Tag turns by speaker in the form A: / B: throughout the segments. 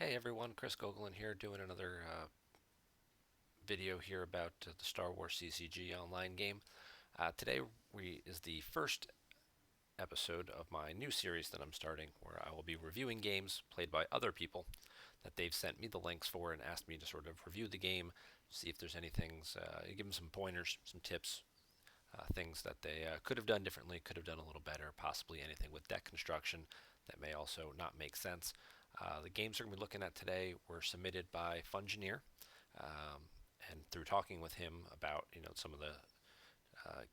A: Hey everyone, Chris Gogolin here doing another video here about the Star Wars CCG online game. Today is the first episode of my new series that I'm starting where I will be reviewing games played by other people that they've sent me the links for and asked me to sort of review the game, see if there's any things, give them some pointers, some tips, things that they could have done differently, could have done a little better, possibly anything with deck construction that may also not make sense. The games we're going to be looking at today were submitted by Fungineer, um, and through talking with him about some of the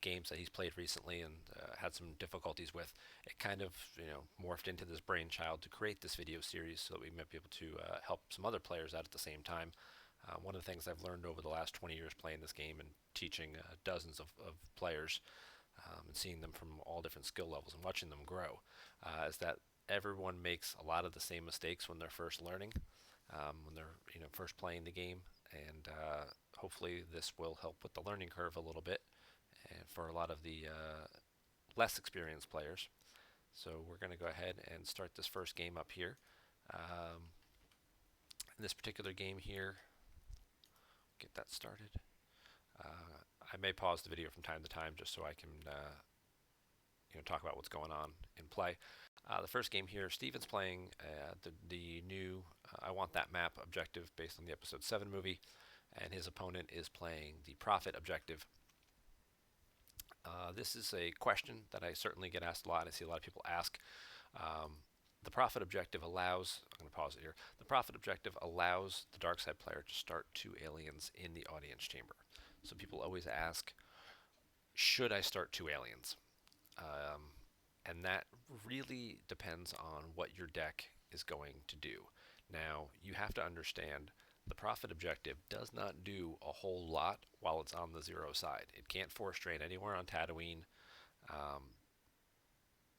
A: games that he's played recently and had some difficulties with, it kind of morphed into this brainchild to create this video series so that we might be able to help some other players out at the same time. One of the things I've learned over the last 20 years playing this game and teaching dozens of players and seeing them from all different skill levels and watching them grow is that everyone makes a lot of the same mistakes when they're first learning, when they're first playing the game, and hopefully this will help with the learning curve a little bit and for a lot of the less experienced players. So we're going to go ahead and start this first game up here. In this particular game here, get that started. I may pause the video from time to time just so I can talk about what's going on in play. The first game here, Steven's playing the new I Want That Map objective based on the Episode 7 movie, and his opponent is playing the Profit objective. This is a question that I certainly get asked a lot. I see a lot of people ask. Um, the Profit objective allows, I'm going to pause it here, the Profit objective allows the dark side player to start 2 aliens in the audience chamber. So people always ask, should I start 2 aliens? Um, and that really depends on what your deck is going to do. Now, you have to understand the Profit objective does not do a whole lot while it's on the 0 side. It can't force drain anywhere on Tatooine. Um,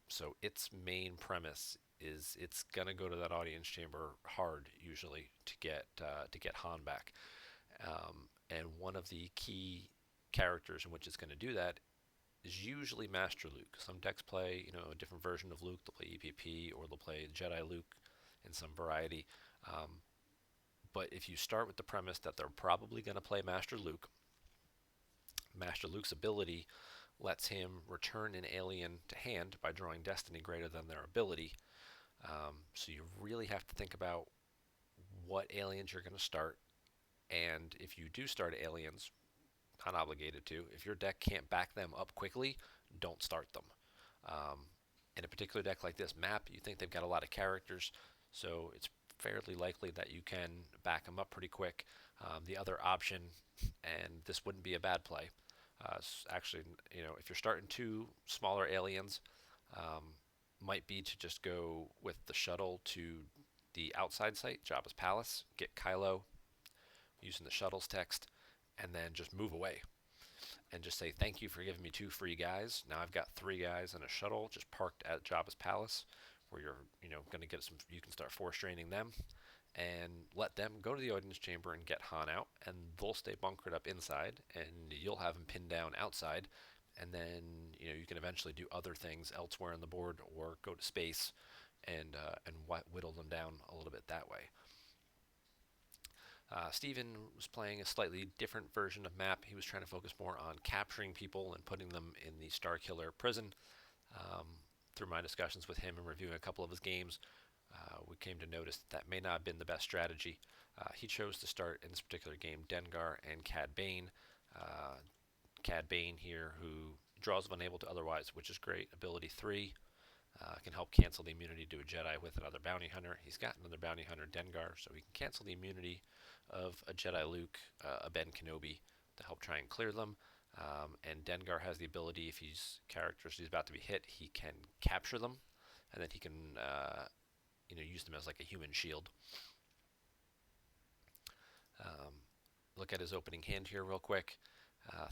A: so its main premise is it's gonna go to that audience chamber hard usually to get Han back. And one of the key characters in which it's going to do that is usually Master Luke. Some decks play, a different version of Luke. They'll play EPP or they'll play Jedi Luke in some variety. Um, but if you start with the premise that they're probably going to play Master Luke, Master Luke's ability lets him return an alien to hand by drawing destiny greater than their ability. So you really have to think about what aliens you're going to start. And if you do start aliens, not obligated to, if your deck can't back them up quickly, don't start them. Um, in a particular deck like this map, you think they've got a lot of characters, so it's fairly likely that you can back them up pretty quick. The other option, and this wouldn't be a bad play, actually, if you're starting 2 smaller aliens, um, might be to just go with the shuttle to the outside site, Jabba's palace, get Kylo using the shuttle's text, and then just move away and just say thank you for giving me 2 free guys. Now I've got 3 guys in a shuttle just parked at Jabba's palace, where you're going to get some. You can start force draining them, and let them go to the audience chamber and get Han out, and they'll stay bunkered up inside, and you'll have them pinned down outside, and then you can eventually do other things elsewhere on the board or go to space and whittle them down a little bit that way. Steven was playing a slightly different version of map. He was trying to focus more on capturing people and putting them in the Starkiller prison. Um, through my discussions with him and reviewing a couple of his games, we came to notice that may not have been the best strategy. He chose to start in this particular game Dengar and Cad Bane. Uh, Cad Bane here, who draws when unable to otherwise, which is great. Ability 3. Can help cancel the immunity to a Jedi with another bounty hunter. He's got another bounty hunter, Dengar, so he can cancel the immunity of a Jedi Luke, a Ben Kenobi, to help try and clear them. And Dengar has the ability, if he's characters he's about to be hit, he can capture them, and then he can use them as like a human shield. Um, Look at his opening hand here real quick.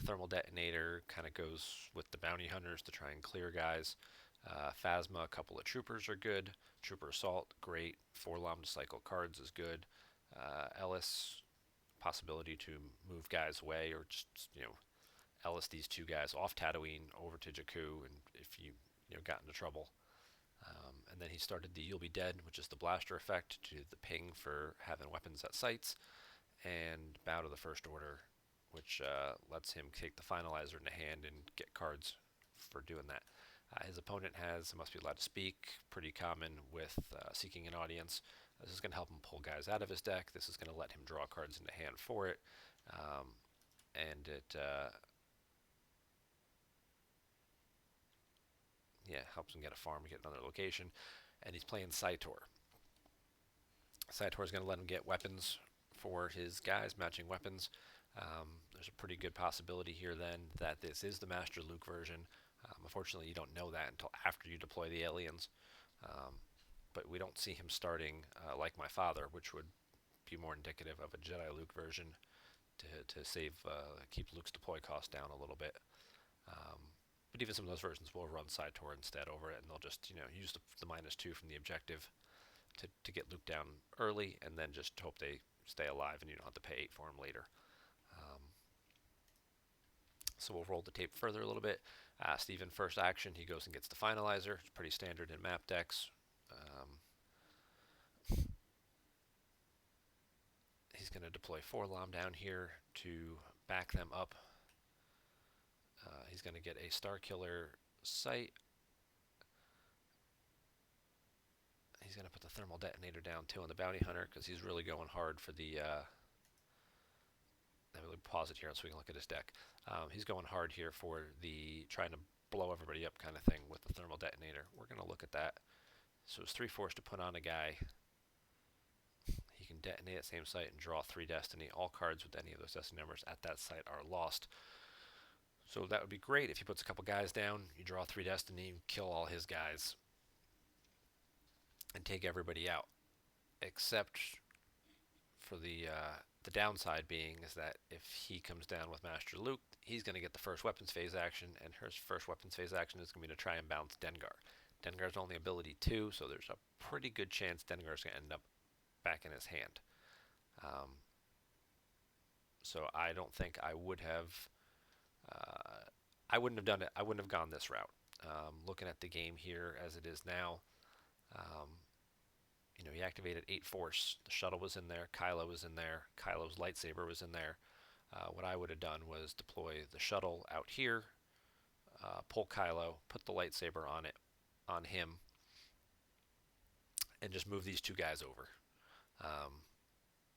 A: Thermal Detonator kind of goes with the bounty hunters to try and clear guys. Phasma, a couple of troopers are good. Trooper Assault, great. Forlom to cycle cards is good. Ellis, possibility to move guys away or just, Ellis these 2 guys off Tatooine over to Jakku, and if you got into trouble. And then he started the You'll Be Dead, which is the blaster effect, to the ping for having weapons at sights, and Bow to the First Order, which lets him take the finalizer in the hand and get cards for doing that. His opponent must be allowed to speak, pretty common with seeking an audience. This is going to help him pull guys out of his deck. This is going to let him draw cards into hand for it. And it helps him get a farm, get another location. And he's playing Saitor. Saitor is going to let him get weapons for his guys, matching weapons. There's a pretty good possibility here then that this is the Master Luke version. Unfortunately, you don't know that until after you deploy the aliens. But we don't see him starting like my father, which would be more indicative of a Jedi Luke version to save, keep Luke's deploy cost down a little bit. But even some of those versions will run Saitor instead over it, and they'll just use the -2 from the objective to get Luke down early, and then just hope they stay alive and you don't have to pay 8 for him later. So we'll roll the tape further a little bit. Steven, first action, he goes and gets the finalizer. It's pretty standard in map decks. He's going to deploy 4 Lom down here to back them up. He's going to get a Star Killer sight. He's going to put the thermal detonator down too on the bounty hunter because he's really going hard for the. Let me pause it here so we can look at his deck. He's going hard here for the trying to blow everybody up kind of thing with the thermal detonator. We're going to look at that. So it's 3 force to put on a guy. He can detonate at same site and draw 3 destiny. All cards with any of those destiny numbers at that site are lost. So that would be great if he puts a couple guys down. You draw 3 destiny, kill all his guys, and take everybody out. Except for the downside being is that if he comes down with Master Luke, he's going to get the first weapons phase action, and her first weapons phase action is going to be to try and bounce Dengar. Dengar's only ability 2, so there's a pretty good chance Dengar's going to end up back in his hand. So I don't think I would have. I wouldn't have done it. I wouldn't have gone this route. Looking at the game here as it is now, he activated 8 force. The shuttle was in there. Kylo was in there. Kylo's lightsaber was in there. What I would have done was deploy the shuttle out here, pull Kylo, put the lightsaber on him, and just move these 2 guys over.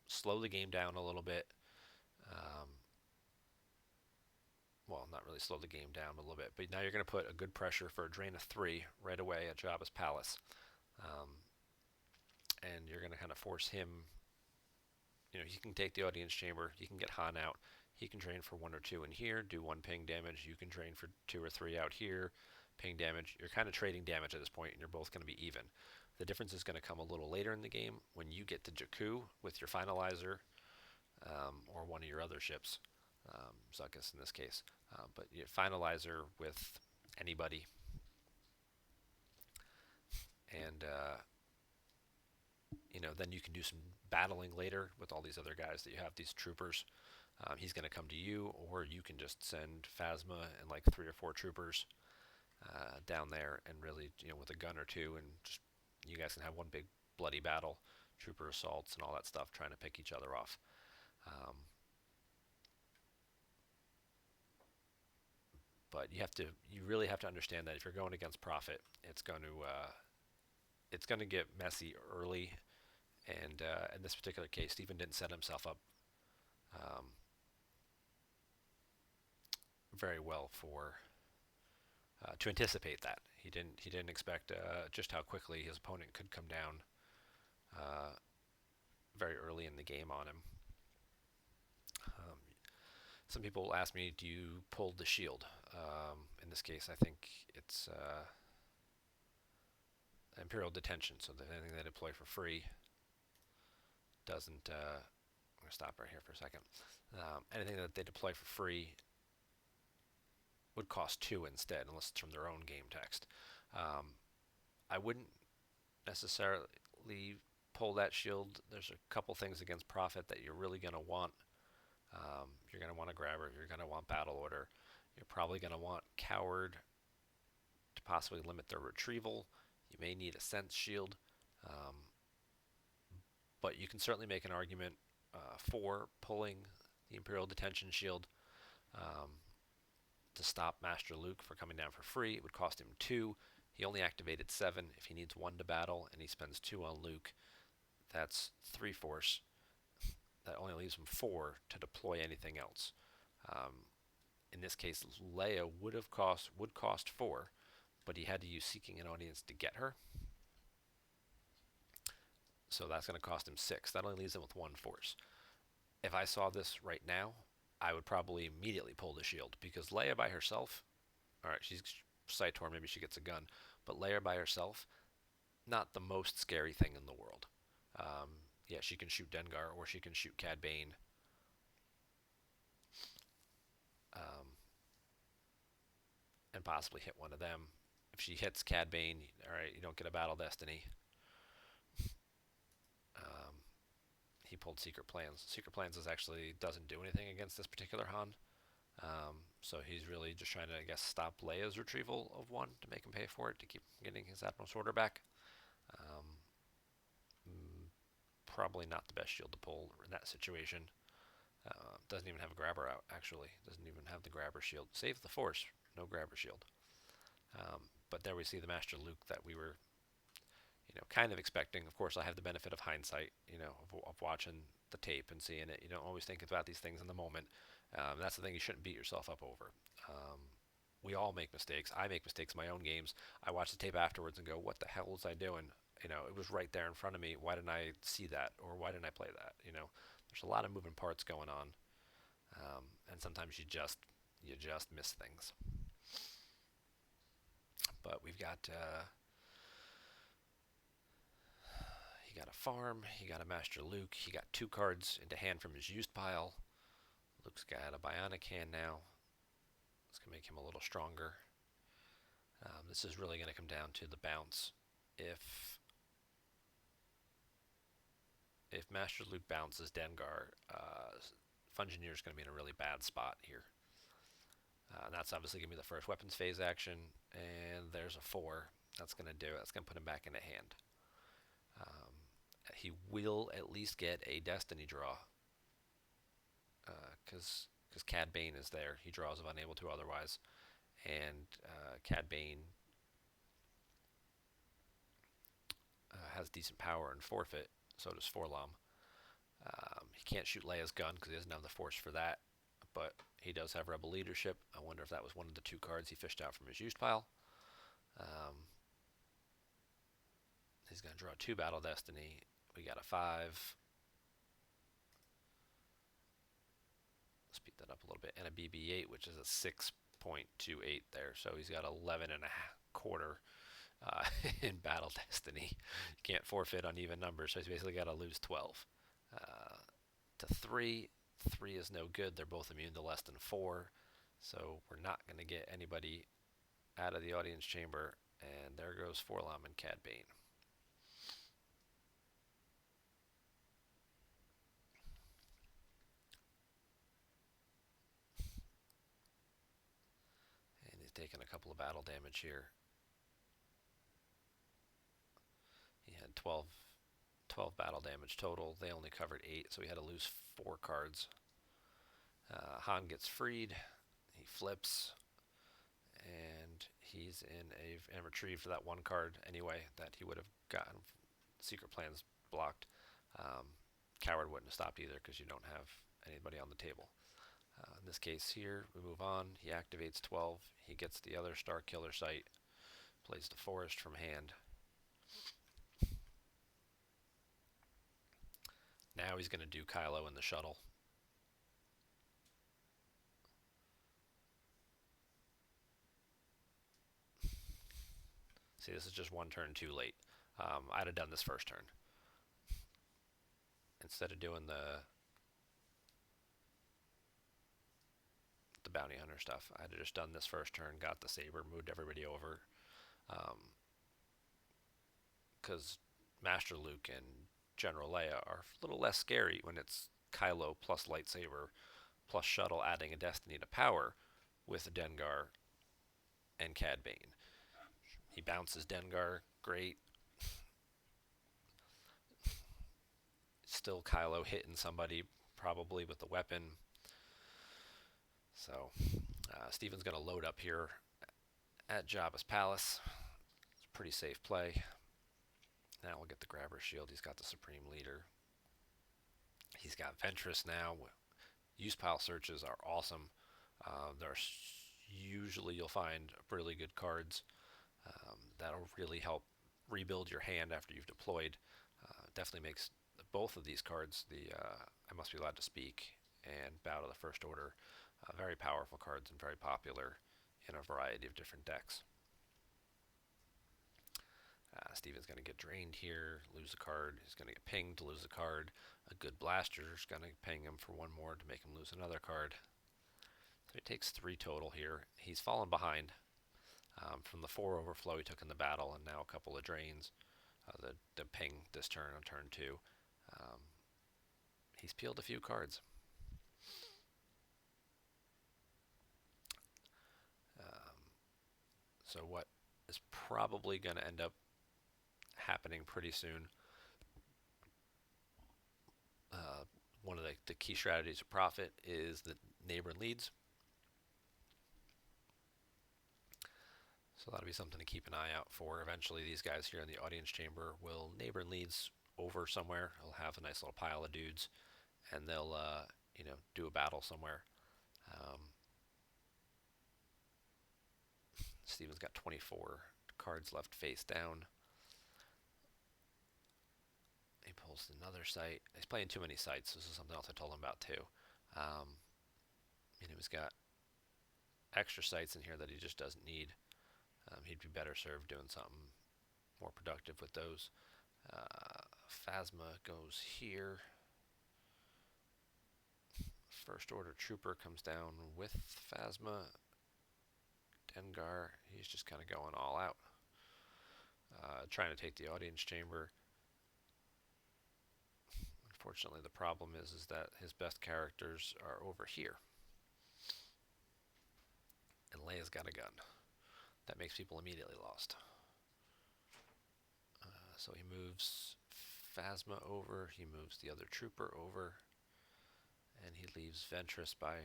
A: Slow the game down a little bit. Well, not really slow the game down a little bit, but now you're going to put a good pressure for a drain of 3 right away at Jabba's palace. And you're going to kind of force him, he can take the audience chamber, he can get Han out, he can drain for 1 or 2 in here, do 1 ping damage, you can drain for 2 or 3 out here, ping damage. You're kind of trading damage at this point, and you're both going to be even. The difference is going to come a little later in the game when you get to Jakku with your finalizer, or one of your other ships, Zuckuss in this case, but your finalizer with anybody, and then you can do some battling later with all these other guys that you have, these troopers. He's going to come to you, or you can just send Phasma and like 3 or 4 troopers down there, and really, with a gun or 2, and just you guys can have one big bloody battle, trooper assaults and all that stuff, trying to pick each other off. But you really have to understand that if you're going against Prophet, it's going to get messy early, and in this particular case, Stephen didn't set himself up very well for to anticipate that. He didn't expect just how quickly his opponent could come down very early in the game on him. Some people ask me, do you pull the shield? In this case, I think it's Imperial Detention, so that anything they deploy for free doesn't. I'm going to stop right here for a second. Anything that they deploy for free would cost 2 instead, unless it's from their own game text. I wouldn't necessarily pull that shield. There's a couple things against Prophet that you're really going to want. You're going to want a grabber. You're going to want battle order. You're probably going to want coward to possibly limit their retrieval. You may need a sense shield, um, but you can certainly make an argument for pulling the Imperial Detention Shield um, to stop Master Luke for coming down for free. It would cost him 2. He only activated 7. If he needs 1 to battle and he spends 2 on Luke, that's 3 force. That only leaves him 4 to deploy anything else. Um, in this case, Leia would cost 4, but he had to use Seeking an Audience to get her. So that's going to cost him 6. That only leaves him with 1 force. If I saw this right now, I would probably immediately pull the shield because Leia by herself, all right, she's sight torn, maybe she gets a gun, but Leia by herself, not the most scary thing in the world. Um, yeah, she can shoot Dengar or she can shoot Cad Bane. Um, and possibly hit one of them. If she hits Cad Bane, all right, you don't get a Battle Destiny. Um, he pulled Secret Plans. Secret Plans actually doesn't do anything against this particular Han. So he's really just trying to, I guess, stop Leia's retrieval of 1 to make him pay for it to keep getting his Admiral's Order back. Um, Probably not the best shield to pull in that situation. Doesn't even have a grabber out, actually. Doesn't even have the grabber shield. Save the Force, no grabber shield. But there we see the Master Luke that we were, kind of expecting. Of course, I have the benefit of hindsight, of watching the tape and seeing it. You don't always think about these things in the moment. That's the thing, you shouldn't beat yourself up over. We all make mistakes. I make mistakes in my own games. I watch the tape afterwards and go, what the hell was I doing? It was right there in front of me. Why didn't I see that? Or why didn't I play that? There's a lot of moving parts going on. And sometimes you just miss things. But we've got he got a farm, he got a Master Luke, he got 2 cards into hand from his used pile. Luke's got a Bionic hand now. It's gonna make him a little stronger. This is really gonna come down to the bounce. If Master Luke bounces Dengar, Fungineer is going to be in a really bad spot here. And that's obviously going to be the first weapons phase action. And there's a 4. That's going to do it. That's going to put him back into hand. He will at least get a Destiny draw. Because Cad Bane is there. He draws if unable to otherwise. And Cad Bane has decent power and forfeit. So does Forlom. He can't shoot Leia's gun because he doesn't have the force for that, but he does have Rebel Leadership. I wonder if that was one of the 2 cards he fished out from his used pile. He's going to draw 2 Battle Destiny. We got a 5. Speed that up a little bit. And a BB-8, which is a 6.28 there. So he's got 11 and a quarter in Battle Destiny. You can't forfeit on even numbers, so he's basically got to lose 12. To 3. 3 is no good. They're both immune to less than 4. So we're not going to get anybody out of the audience chamber. And there goes Forlom and Cad Bane. And he's taking a couple of battle damage here. He had 12 battle damage total. They only covered 8, so he had to lose 4 cards. Han gets freed. He flips, and he's in a retrieve for that 1 card anyway that he would have gotten. Secret Plans blocked. Coward wouldn't have stopped either because you don't have anybody on the table. In this case here, we move on. He activates 12. He gets the other Star Killer sight. Plays the Forest from hand. Now he's going to do Kylo in the shuttle. See, this is just 1 turn too late. I'd have done this first turn. Instead of doing the bounty hunter stuff, I'd have just done this first turn, got the saber, moved everybody over. Because Master Luke and General Leia are a little less scary when it's Kylo plus lightsaber plus shuttle adding a Destiny to power with Dengar and Cad Bane. He bounces Dengar, great. Still Kylo hitting somebody probably with the weapon. So Steven's going to load up here at Jabba's palace. It's a pretty safe play. Now we'll get the grabber shield. He's got the Supreme Leader. He's got Ventress now. Use pile searches are awesome. There's usually you'll find really good cards that'll really help rebuild your hand after you've deployed. Definitely makes both of these cards, the I Must Be Allowed to Speak and Bow to the First Order, very powerful cards and very popular in a variety of different decks. Steven's going to get drained here, lose a card. He's going to get pinged to lose a card. A good blaster is going to ping him for one more to make him lose another card. So he takes 3 total here. He's fallen behind from the 4 overflow he took in the battle, and now a couple of drains. The ping this turn on turn 2. Um, he's peeled a few cards. So what is probably going to end up happening pretty soon, one of the key strategies of profit is the neighbor leads. So that'll be something to keep an eye out for. Eventually these guys here in the audience chamber will neighbor leads over somewhere. They'll have a nice little pile of dudes, and they'll do a battle somewhere. Um, Steven's got 24 cards left face down. He pulls another site. He's playing too many sites. This is something else I told him about too. He's got extra sites in here that he just doesn't need. He'd be better served doing something more productive with those. Phasma goes here. First Order Trooper comes down with Phasma. Dengar, he's just kind of going all out. Trying to take the audience chamber. Unfortunately, the problem is that his best characters are over here. And Leia's got a gun. That makes people immediately lost. So he moves Phasma over, he moves the other trooper over, and he leaves Ventress by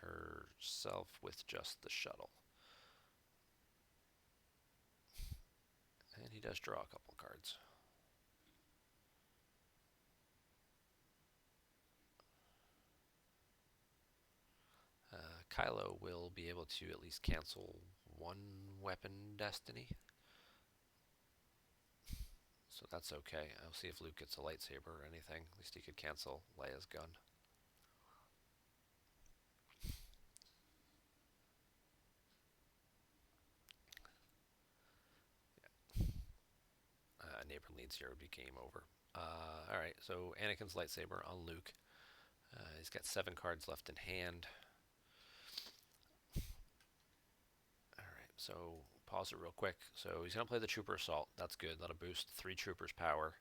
A: herself with just the shuttle. And he does draw a couple cards. Kylo will be able to at least cancel one weapon destiny. So that's okay. I'll see if Luke gets a lightsaber or anything. At least he could cancel Leia's gun. Neighbor leads here would be game over. Alright, so Anakin's lightsaber on Luke. He's got 7 cards left in hand. Alright, so pause it real quick. So he's going to play the Trooper Assault. That's good. That'll boost 3 Troopers' power.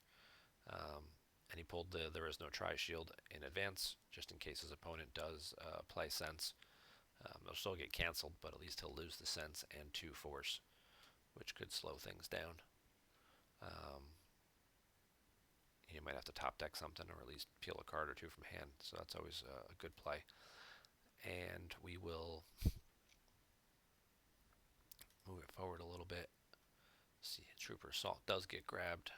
A: And he pulled the There Is No Tri-Shield in advance, just in case his opponent does play Sense. They'll still get canceled, but at least he'll lose the Sense and 2 Force, which could slow things down. You might have to top deck something, or at least peel a card or 2 from hand, so that's always a good play. And we will move it forward a little bit. See, Trooper Assault does get grabbed.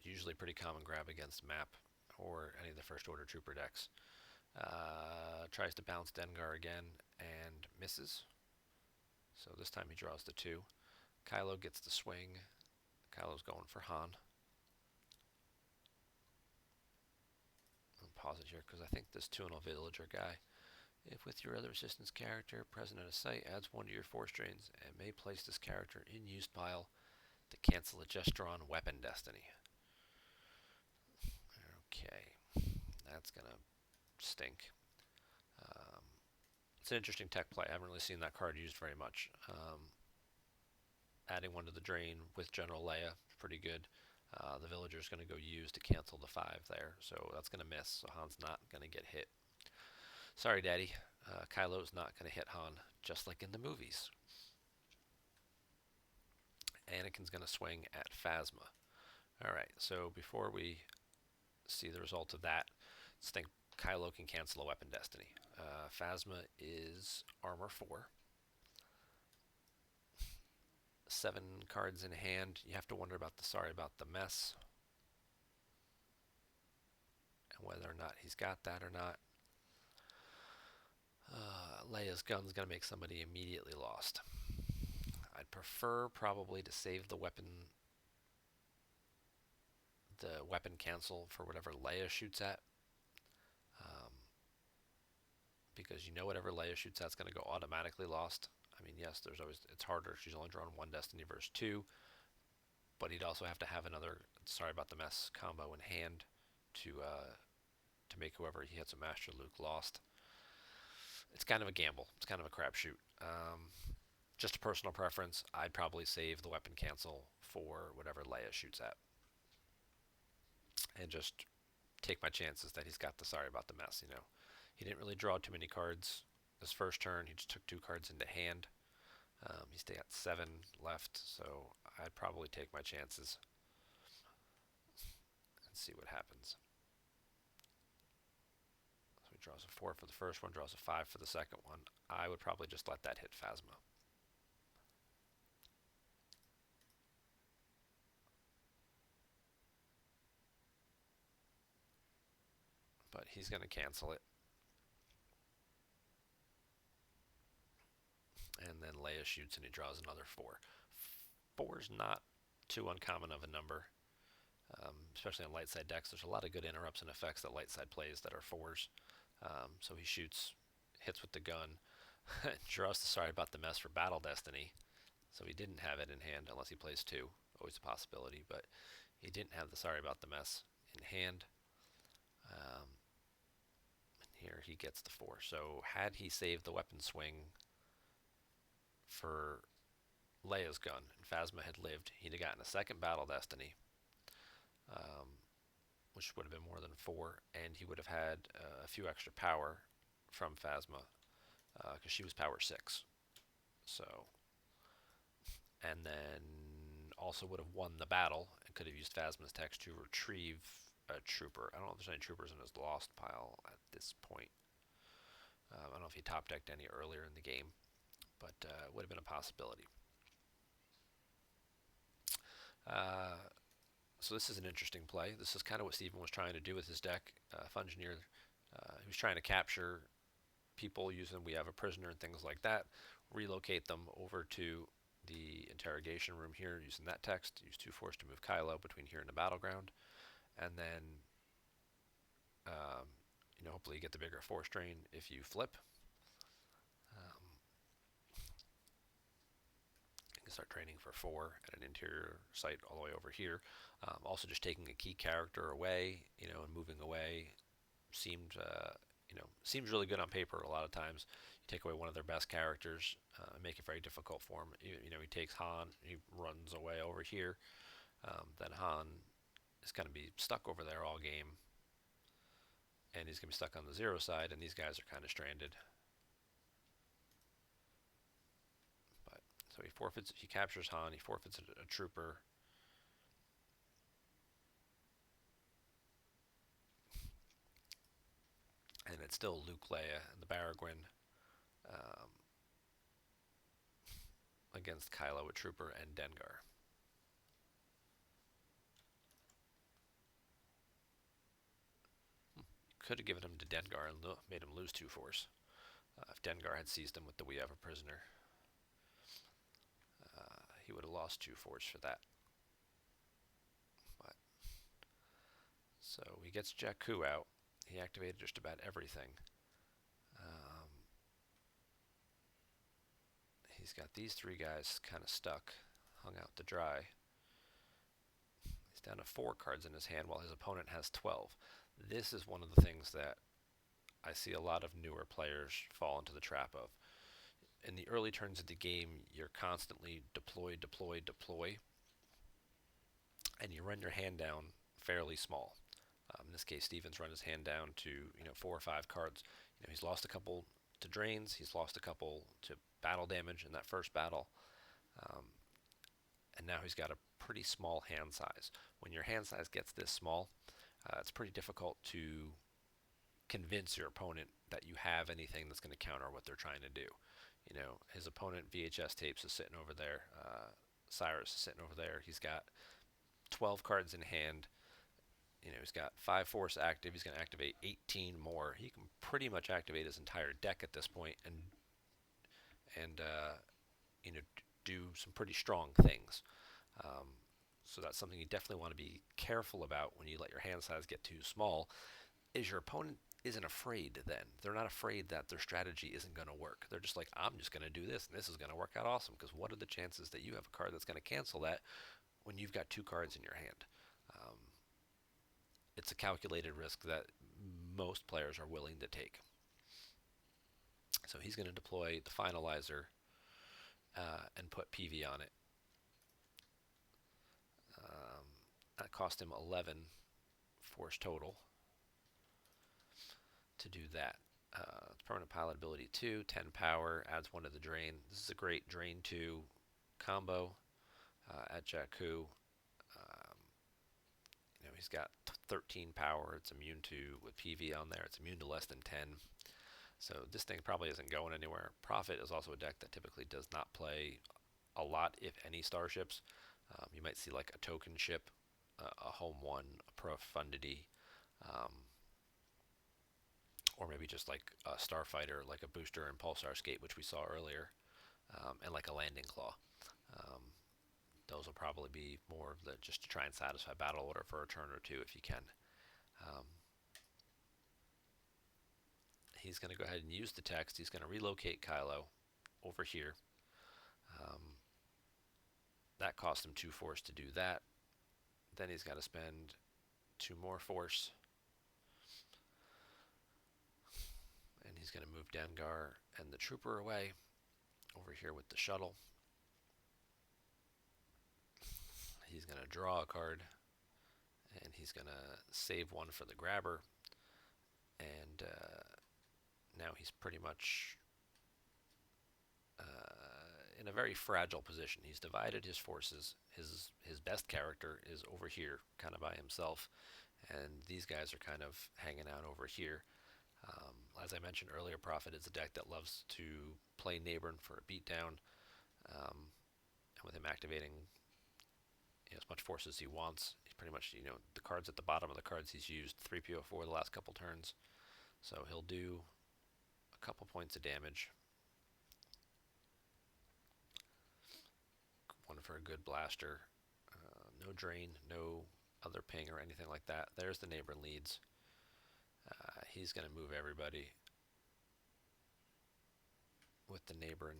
A: Usually pretty common grab against map or any of the First Order Trooper decks. Tries to bounce Dengar again and misses. So this time he draws the 2. Kylo gets the swing. Kylo's going for Han. I'll pause it here because I think this Tunnel Villager guy, if with your other assistance character present at a site, adds 1 to your force drains and may place this character in use pile to cancel a just drawn weapon destiny. Okay, that's gonna stink. It's an interesting tech play. I haven't really seen that card used very much. Adding 1 to the drain with General Leia, pretty good. The Villager's going to go use to cancel the 5 there, so that's going to miss, so Han's not going to get hit. Sorry, Daddy. Kylo's not going to hit Han, just like in the movies. Anakin's going to swing at Phasma. All right, so before we see the result of that, let's think Kylo can cancel a weapon destiny. Phasma is armor 4. 7 cards in hand. You have to wonder about the sorry about the mess and whether or not he's got that or not. Leia's gun's going to make somebody immediately lost. I'd prefer probably to save the weapon cancel for whatever Leia shoots at, um, because you know whatever Leia shoots at is going to go automatically lost. I mean, yes, there's always it's harder. She's only drawn one destiny versus two, but he'd also have to have another sorry about the mess combo in hand to make whoever he hits a Master Luke lost. It's kind of a gamble. It's kind of a crapshoot. Just a personal preference. I'd probably save the weapon cancel for whatever Leia shoots at, and just take my chances that he's got the sorry about the mess. He didn't really draw too many cards this first turn. He just took 2 cards into hand. He's got 7 left, so I'd probably take my chances and see what happens. So he draws a 4 for the first one, draws a 5 for the second one. I would probably just let that hit Phasma. But he's going to cancel it. And then Leia shoots and he draws another 4. 4 is not too uncommon of a number, especially on light side decks. There's a lot of good interrupts and effects that light side plays that are 4s. So he shoots, hits with the gun, draws the sorry about the mess for Battle Destiny. So he didn't have it in hand unless he plays 2. Always a possibility, but he didn't have the sorry about the mess in hand. And here he gets the 4. So had he saved the weapon swing for Leia's gun and Phasma had lived, he'd have gotten a second Battle Destiny, which would have been more than 4, and he would have had a few extra power from Phasma because she was power 6. So, and then also would have won the battle and could have used Phasma's text to retrieve a trooper. I don't know if there's any troopers in his lost pile at this point. I don't know if he top decked any earlier in the game, but it would have been a possibility. So this is an interesting play. This is kind of what Steven was trying to do with his deck. Fungineer, he was trying to capture people using we have a prisoner and things like that, relocate them over to the interrogation room here using that text, use 2 force to move Kylo between here and the battleground, and then hopefully you get the bigger force drain if you flip. You can start training for 4 at an interior site all the way over here. Also, just taking a key character away, and moving away seems really good on paper. A lot of times, you take away one of their best characters and make it very difficult for him. He takes Han, he runs away over here. Then Han is going to be stuck over there all game, and he's going to be stuck on the 0 side, and these guys are kind of stranded. But so he captures Han, he forfeits a trooper. And it's still Luke, Leia, and the Baragwin against Kylo, a trooper, and Dengar. Could have given him to Dengar and made him lose 2 force. If Dengar had seized him with the we have a prisoner, he would have lost 2 force for that. But, so he gets Jakku out. He activated just about everything. He's got these 3 guys kind of stuck, hung out to dry. He's down to 4 cards in his hand while his opponent has 12. This is one of the things that I see a lot of newer players fall into the trap of. In the early turns of the game, you're constantly deploy, deploy, deploy, and you run your hand down fairly small. In this case, Steven's run his hand down to 4 or 5 cards. He's lost a couple to drains. He's lost a couple to battle damage in that first battle, and now he's got a pretty small hand size. When your hand size gets this small, it's pretty difficult to convince your opponent that you have anything that's going to counter what they're trying to do. You know, his opponent VHS tapes is sitting over there. Cyrus is sitting over there. He's got 12 cards in hand. You know, he's got 5 force active. He's going to activate 18 more. He can pretty much activate his entire deck at this point and you know, do some pretty strong things. Um, so that's something you definitely want to be careful about when you let your hand size get too small. Is your opponent isn't afraid then. They're not afraid that their strategy isn't going to work. They're just like, I'm just going to do this, and this is going to work out awesome. Because what are the chances that you have a card that's going to cancel that when you've got 2 cards in your hand? Um, it's a calculated risk that most players are willing to take. So he's going to deploy the finalizer and put PV on it. Um, that cost him 11 force total to do that. Permanent pilot ability 2, 10 power, adds 1 to the drain. This is a great drain 2 combo at Jakku. You know, he's got 13 power. It's immune to, with PV on there, it's immune to less than 10. So this thing probably isn't going anywhere. Prophet is also a deck that typically does not play a lot, if any, starships. You might see like a token ship, a home one, a profundity, um, or maybe just like a starfighter, like a booster and pulsar skate, which we saw earlier, and like a landing claw. Um, those will probably be more of the just to try and satisfy battle order for a turn or two if you can. Um, he's going to go ahead and use the text. He's going to relocate Kylo over here. Um, that cost him 2 force to do that. Then he's got to spend 2 more force. And he's going to move Dengar and the trooper away over here with the shuttle. He's going to draw a card, and he's going to save 1 for the grabber. And now he's pretty much in a very fragile position. He's divided his forces. His best character is over here, kind of by himself, and these guys are kind of hanging out over here. As I mentioned earlier, Prophet is a deck that loves to play Neighborn for a beatdown, and with him activating, you know, as much force as he wants, he's pretty much, you know, the cards at the bottom of the cards he's used 3PO4 the last couple turns, so he'll do a couple points of damage. 1 for a good blaster. No drain, no other ping or anything like that. There's the neighbor leads. He's going to move everybody with the neighbor.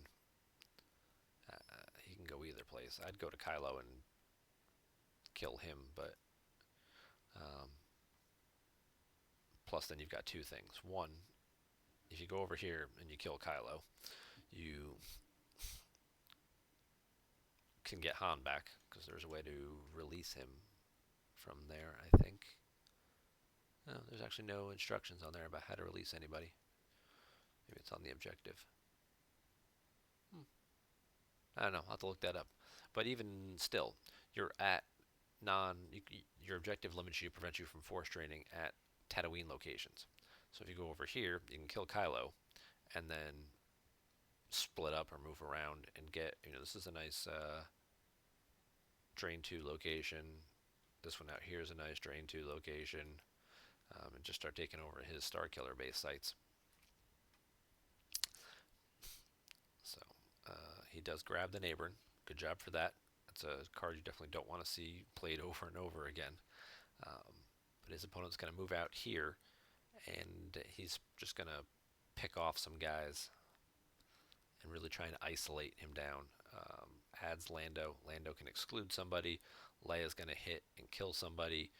A: He can go either place. I'd go to Kylo and kill him, but plus then you've got 2 things. One, if you go over here and you kill Kylo, you can get Han back, because there's a way to release him from there, I think. No, there's actually no instructions on there about how to release anybody. Maybe it's on the objective. I don't know. I'll have to look that up. But even still, you're at your objective limits you, prevents you from force draining at Tatooine locations. So if you go over here, you can kill Kylo, and then split up or move around and get, you know, this is a nice drain 2 location. This one out here is a nice drain 2 location. And just start taking over his Starkiller base sites. So he does grab the neighbor. Good job for that. That's a card you definitely don't want to see played over and over again. But his opponent's going to move out here, and he's just going to pick off some guys and really try and isolate him down. Adds Lando. Lando can exclude somebody. Leia's going to hit and kill somebody.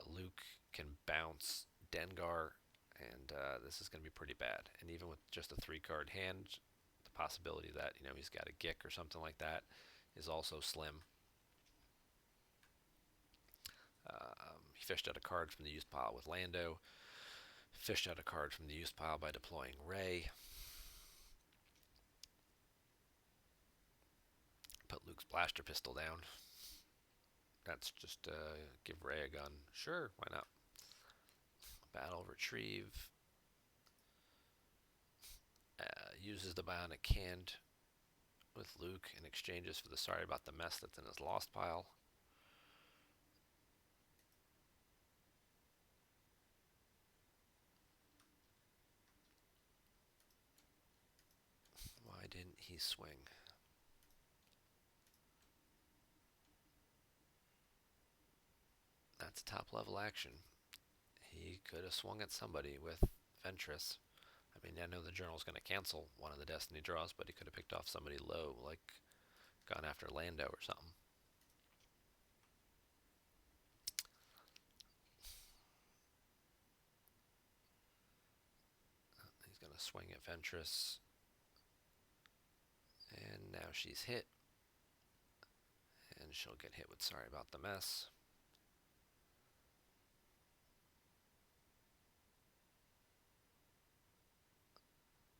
A: Luke can bounce Dengar, and this is going to be pretty bad. And even with just a 3-card hand, the possibility that, you know, he's got a Gick or something like that is also slim. He fished out a card from the used pile with Lando. Fished out a card from the used pile by deploying Rey. put Luke's blaster pistol down. That's just give Rey a gun. Sure, why not? Battle retrieve. Uses the bionic hand with Luke in exchanges for the sorry about the mess that's in his lost pile. Why didn't he swing? That's top level action. He could have swung at somebody with Ventress. I mean, I know the journal's going to cancel one of the Destiny draws, but he could have picked off somebody low, like gone after Lando or something. He's going to swing at Ventress, and now she's hit, and she'll get hit with sorry about the mess.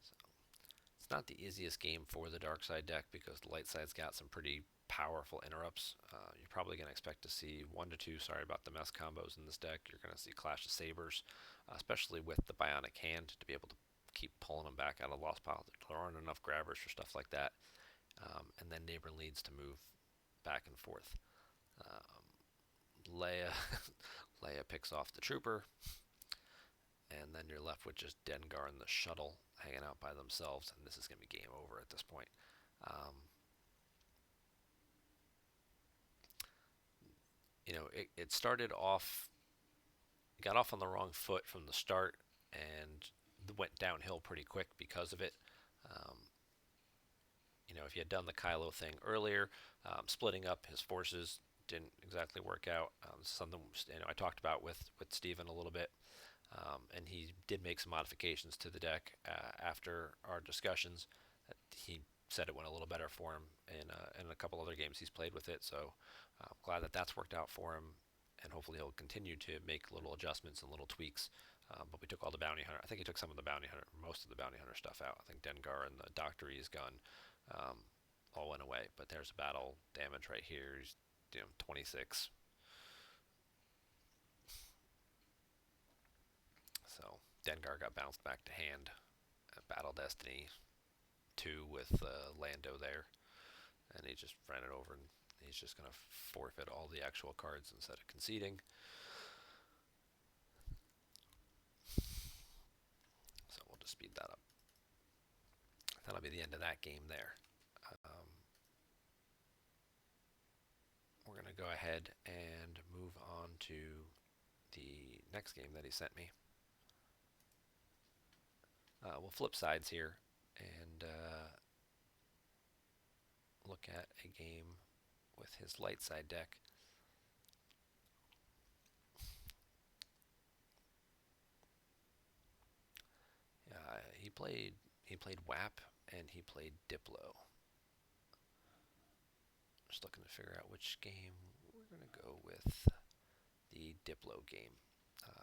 A: So it's not the easiest game for the dark side deck because the light side's got some pretty powerful interrupts. You're probably going to expect to see 1 to 2 sorry about the mess combos in this deck. You're going to see Clash of Sabers, especially with the bionic hand to be able to keep pulling them back out of the lost pile. There aren't enough grabbers for stuff like that. And then Neighbor leads to move back and forth. Leia Leia picks off the trooper, and then you're left with just Dengar and the shuttle hanging out by themselves, and this is going to be game over at this point. Um, it started off, got off on the wrong foot from the start, and went downhill pretty quick because of it. Um, if he had done the Kylo thing earlier, splitting up his forces didn't exactly work out. Something I talked about with Steven a little bit, and he did make some modifications to the deck after our discussions. He said it went a little better for him in a couple other games he's played with it. So I'm glad that that's worked out for him, and hopefully he'll continue to make little adjustments and little tweaks. But we took all the bounty hunter. I think he took some of the bounty hunter, most of the bounty hunter stuff out. I think Dengar and the Doctor E's gun um, all went away. But there's a battle damage right here. He's 26. So Dengar got bounced back to hand. Battle Destiny 2 with Lando there, and he just ran it over, and he's just going to forfeit all the actual cards instead of conceding. So we'll just speed that up. That'll be the end of that game there. Um, we're going to go ahead and move on to the next game that he sent me. We'll flip sides here and look at a game with his light side deck. He played WAP and he played Diplo. Just looking to figure out which game we're going to go with. The Diplo game.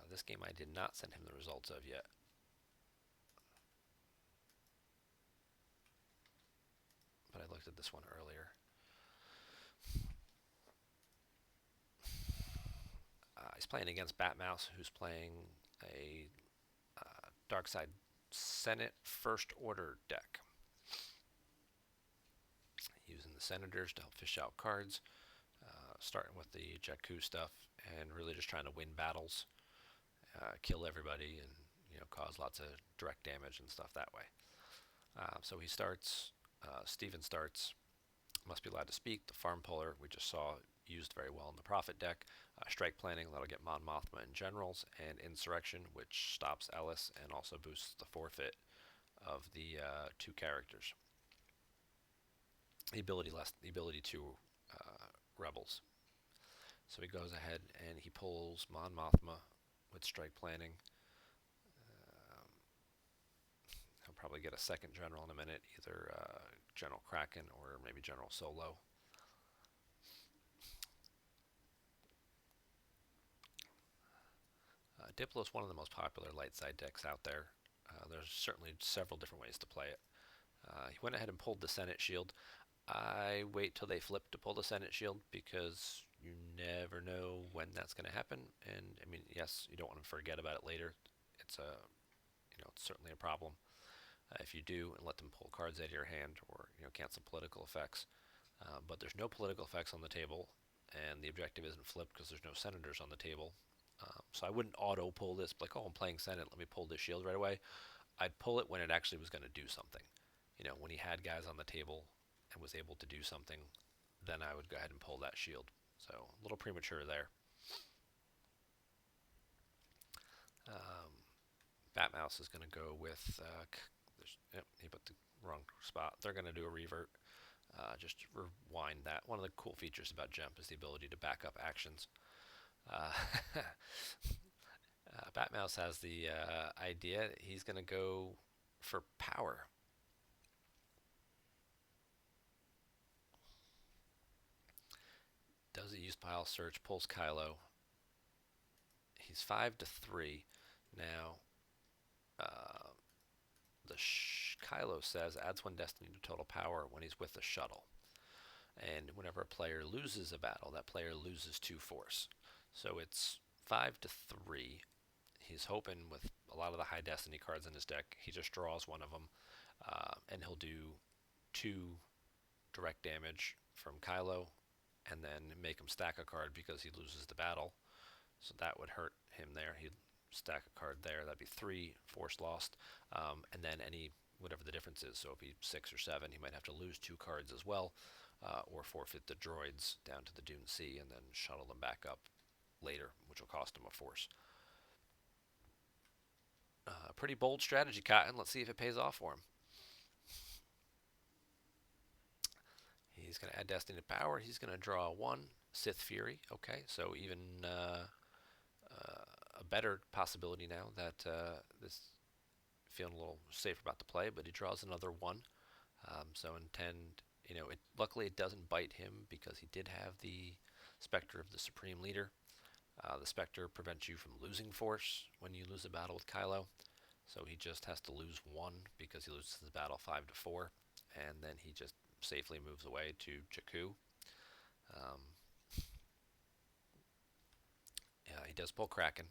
A: This game I did not send him the results of yet. But I looked at this one earlier. He's playing against Batmouse, who's playing a Darkside Senate First Order deck. Using the Senators to help fish out cards, starting with the Jakku stuff, and really just trying to win battles, kill everybody, and cause lots of direct damage and stuff that way. So he starts. Steven starts. Must be allowed to speak. The Farm Puller we just saw used very well in the Prophet deck. Strike Planning, that'll get Mon Mothma and Generals, and Insurrection, which stops Ellis and also boosts the forfeit of the 2 characters. The ability to Rebels. So he goes ahead and he pulls Mon Mothma with Strike Planning. He'll probably get a second General in a minute, either General Kraken or maybe General Solo. Diplo is one of the most popular light side decks out there. There's certainly several different ways to play it. He went ahead and pulled the Senate Shield. I wait till they flip to pull the Senate Shield because you never know when that's going to happen. And I mean, yes, you don't want to forget about it later. It's a, it's certainly a problem if you do and let them pull cards out of your hand or cancel political effects. But there's no political effects on the table, and the objective isn't flipped because there's no senators on the table. So I wouldn't auto pull this like, oh, I'm playing Senate, let me pull this shield right away. I'd pull it when it actually was going to do something. When he had guys on the table and was able to do something, then I would go ahead and pull that shield. So a little premature there. Um, Batmouse is going to go with. Yep, he put the wrong spot. They're going to do a revert. Just rewind that. One of the cool features about Jump is the ability to back up actions. Uh, Batmouse has the idea that he's going to go for power. Does he use pile search? Pulls Kylo. He's 5 to 3 now. Uh, Kylo says adds 1 destiny to total power when he's with the shuttle, and whenever a player loses a battle, that player loses 2 force. So it's 5 to 3. He's hoping with a lot of the high destiny cards in his deck, he just draws one of them, and he'll do 2 direct damage from Kylo, and then make him stack a card because he loses the battle. So that would hurt him there. He'd stack a card there. That'd be 3 force lost, and then any whatever the difference is. So if he's 6 or 7, he might have to lose 2 cards as well, or forfeit the droids down to the Dune Sea and then shuttle them back up later, which will cost him a force. Pretty bold strategy, Cotton. Let's see if it pays off for him. He's going to add Destiny to power. He's going to draw 1 Sith Fury. Okay, so even a better possibility now that this feeling a little safer about the play, but he draws another 1. So intend, luckily it doesn't bite him because he did have the Spectre of the Supreme Leader. The Spectre prevents you from losing force when you lose a battle with Kylo. So he just has to lose 1 because he loses the battle 5 to 4, and then he just safely moves away to Jakku. Um, yeah, he does pull Kraken,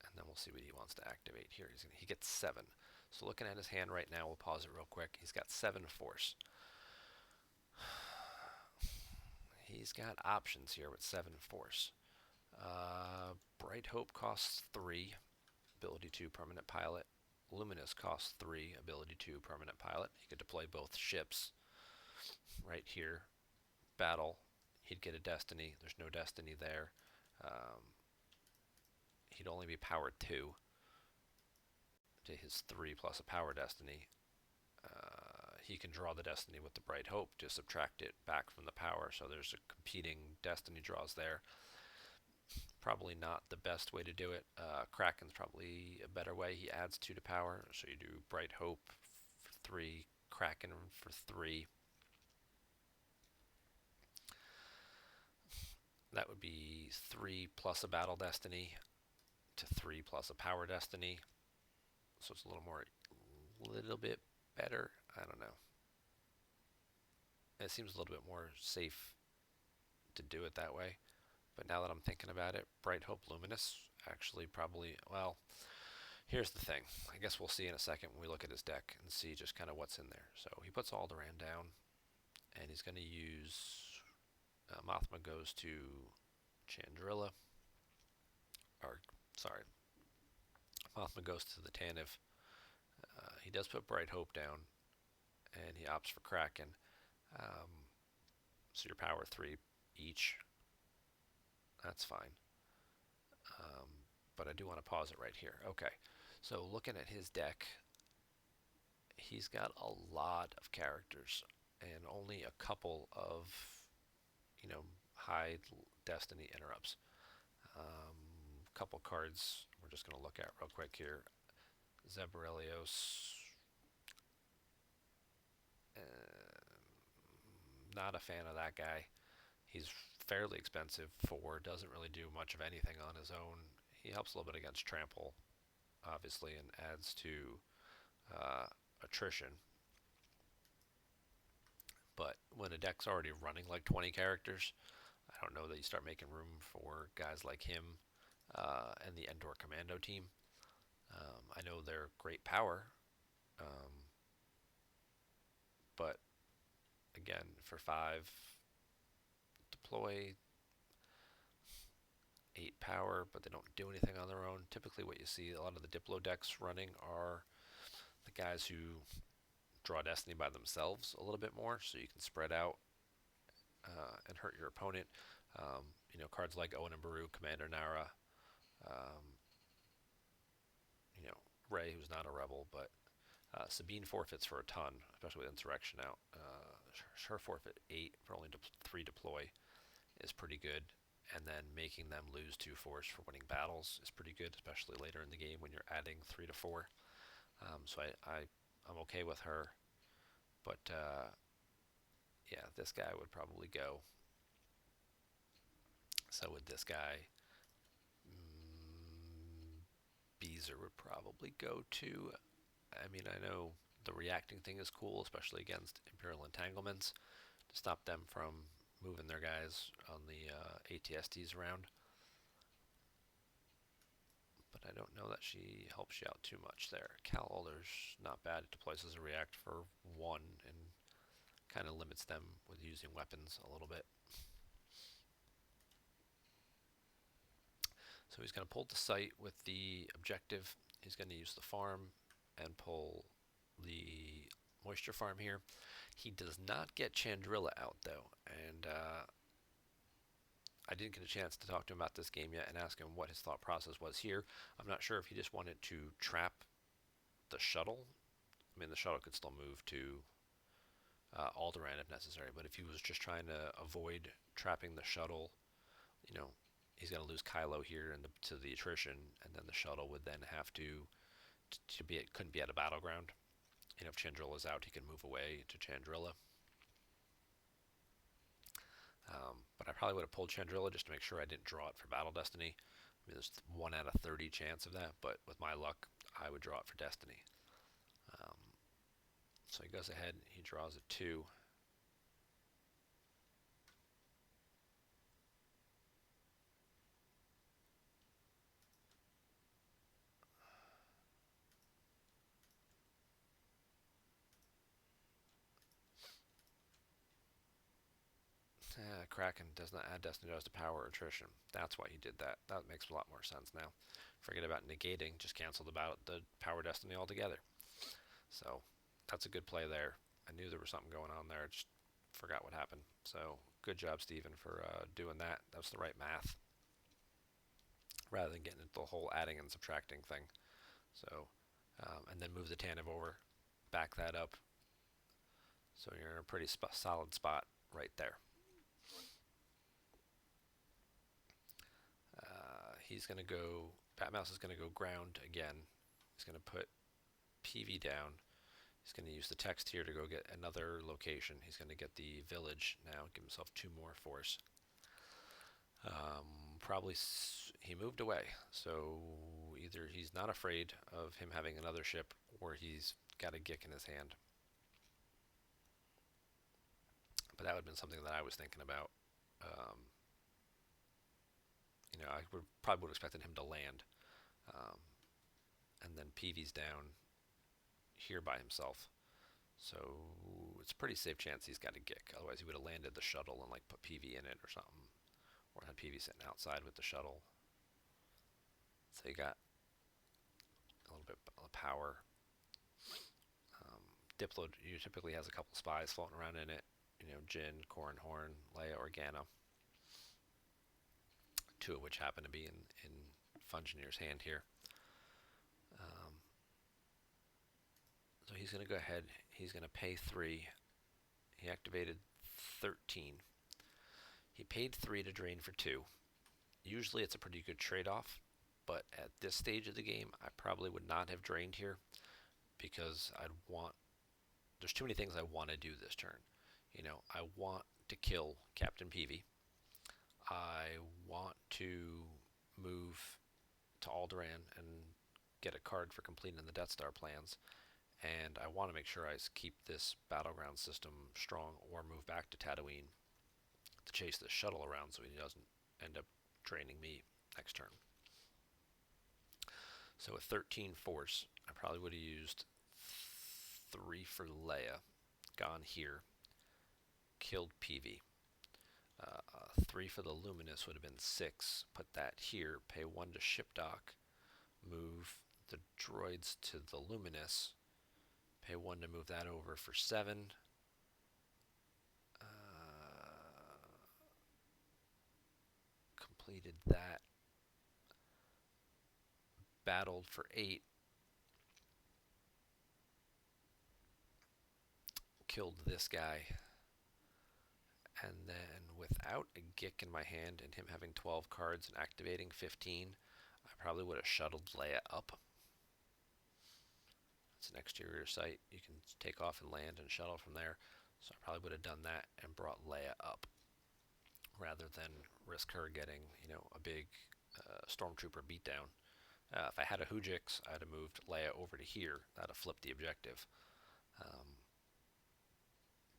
A: and then we'll see what he wants to activate here. He gets 7. So looking at his hand right now, we'll pause it real quick. He's got 7 force. He's got options here with 7 force. Bright Hope costs 3, ability 2, permanent pilot. Luminous costs 3, ability 2, permanent pilot. He could deploy both ships right here. Battle, he'd get a destiny. There's no destiny there. He'd only be power 2 to his 3 plus a power destiny. He can draw the destiny with the Bright Hope to subtract it back from the power, so there's a competing destiny draws there. Probably not the best way to do it. Kraken's probably a better way. He adds 2 to power, so you do Bright Hope for 3, Kraken for 3. That would be 3 plus a battle destiny to 3 plus a power destiny. So it's a little bit better. I don't know. It seems a little bit more safe to do it that way. But now that I'm thinking about it, Bright Hope Luminous actually probably, well, here's the thing. I guess we'll see in a second when we look at his deck and see just kind of what's in there. So he puts Alderaan down, and he's going to use Mothma goes to Chandrilla. Or, sorry, Mothma goes to the Tantive. He does put Bright Hope down, and he opts for Kraken. So your power 3 each. That's fine. But I do want to pause it right here. Okay, so looking at his deck, he's got a lot of characters and only a couple of, high destiny interrupts. Couple cards we're just going to look at real quick here. Zebrelios. Not a fan of that guy. He's fairly expensive for, doesn't really do much of anything on his own. He helps a little bit against trample, obviously, and adds to attrition. But when a deck's already running like 20 characters, I don't know that you start making room for guys like him and the Endor Commando team. I know they're great power, um, but again, for 5 deploy, 8 power, but they don't do anything on their own. Typically, what you see a lot of the Diplo decks running are the guys who draw Destiny by themselves a little bit more, so you can spread out and hurt your opponent. Cards like Owen and Baru, Commander Nara, um, Ray, who's not a rebel, but Sabine forfeits for a ton, especially with Insurrection out. Her forfeit 8 for only 3 deploy is pretty good, and then making them lose 2 force for winning battles is pretty good, especially later in the game when you're adding 3 to 4. I'm okay with her, but yeah, this guy would probably go. So with this guy, Beezer would probably go too. I mean, I know the reacting thing is cool, especially against Imperial Entanglements, to stop them from moving their guys on the ATSTs around. But I don't know that she helps you out too much there. Cal Alder's not bad. It deploys as a react for 1 and kind of limits them with using weapons a little bit. So he's going to pull the site with the objective. He's going to use the farm and pull the moisture farm here. He does not get Chandrilla out though, and I didn't get a chance to talk to him about this game yet and ask him what his thought process was here. I'm not sure if he just wanted to trap the shuttle. I mean, the shuttle could still move to Alderaan if necessary, but if he was just trying to avoid trapping the shuttle, you know, he's going to lose Kylo here to the attrition, and then the shuttle would then have to be couldn't be at a battleground. If Chandrilla's out, he can move away to Chandrilla. But I probably would have pulled Chandrilla just to make sure I didn't draw it for Battle Destiny. I mean, there's 1 out of 30 chance of that, but with my luck, I would draw it for Destiny. So he goes ahead, he draws a 2. Kraken does not add Destiny Draws to power or attrition. That's why he did that. That makes a lot more sense now. Forget about negating, just cancel the power Destiny altogether. So that's a good play there. I knew there was something going on there. Just forgot what happened. So good job, Steven, for doing that. That was the right math, rather than getting into the whole adding and subtracting thing. So, and then move the Tanev over, back that up. So you're in a pretty solid spot right there. He's going to go, Batmouse is going to go ground again. He's going to put PV down. He's going to use the text here to go get another location. He's going to get the village now, give himself 2 more force. Probably he moved away, so either he's not afraid of him having another ship, or he's got a Gick in his hand. But that would have been something that I was thinking about. I probably would have expected him to land, and then PV's down here by himself. So it's a pretty safe chance he's got a Gick. Otherwise, he would have landed the shuttle and put PV in it or something, or had PV sitting outside with the shuttle. So you got a little bit of power. Diplo typically has a couple spies floating around in it. Jin, Corran Horn, Leia, Organa. 2 of which happen to be in Fungineer's hand here. So he's going to go ahead. He's going to pay 3. He activated 13. He paid 3 to drain for 2. Usually it's a pretty good trade-off, but at this stage of the game, I probably would not have drained here because there's too many things I want to do this turn. I want to kill Captain Peavy. I want to move to Alderaan and get a card for completing the Death Star plans, and I want to make sure I keep this battleground system strong or move back to Tatooine to chase the shuttle around so he doesn't end up draining me next turn. So with 13 force, I probably would have used 3 for Leia, gone here, killed PV. 3 for the Luminous would have been 6. Put that here, pay 1 to ship dock, move the droids to the Luminous, pay 1 to move that over for 7. Completed that. Battled for 8. Killed this guy. And then without a Gick in my hand and him having 12 cards and activating 15, I probably would have shuttled Leia up. It's an exterior site. You can take off and land and shuttle from there. So I probably would have done that and brought Leia up rather than risk her getting, a big stormtrooper beatdown. If I had a Hoojix, I'd have moved Leia over to here. That'd have flipped the objective.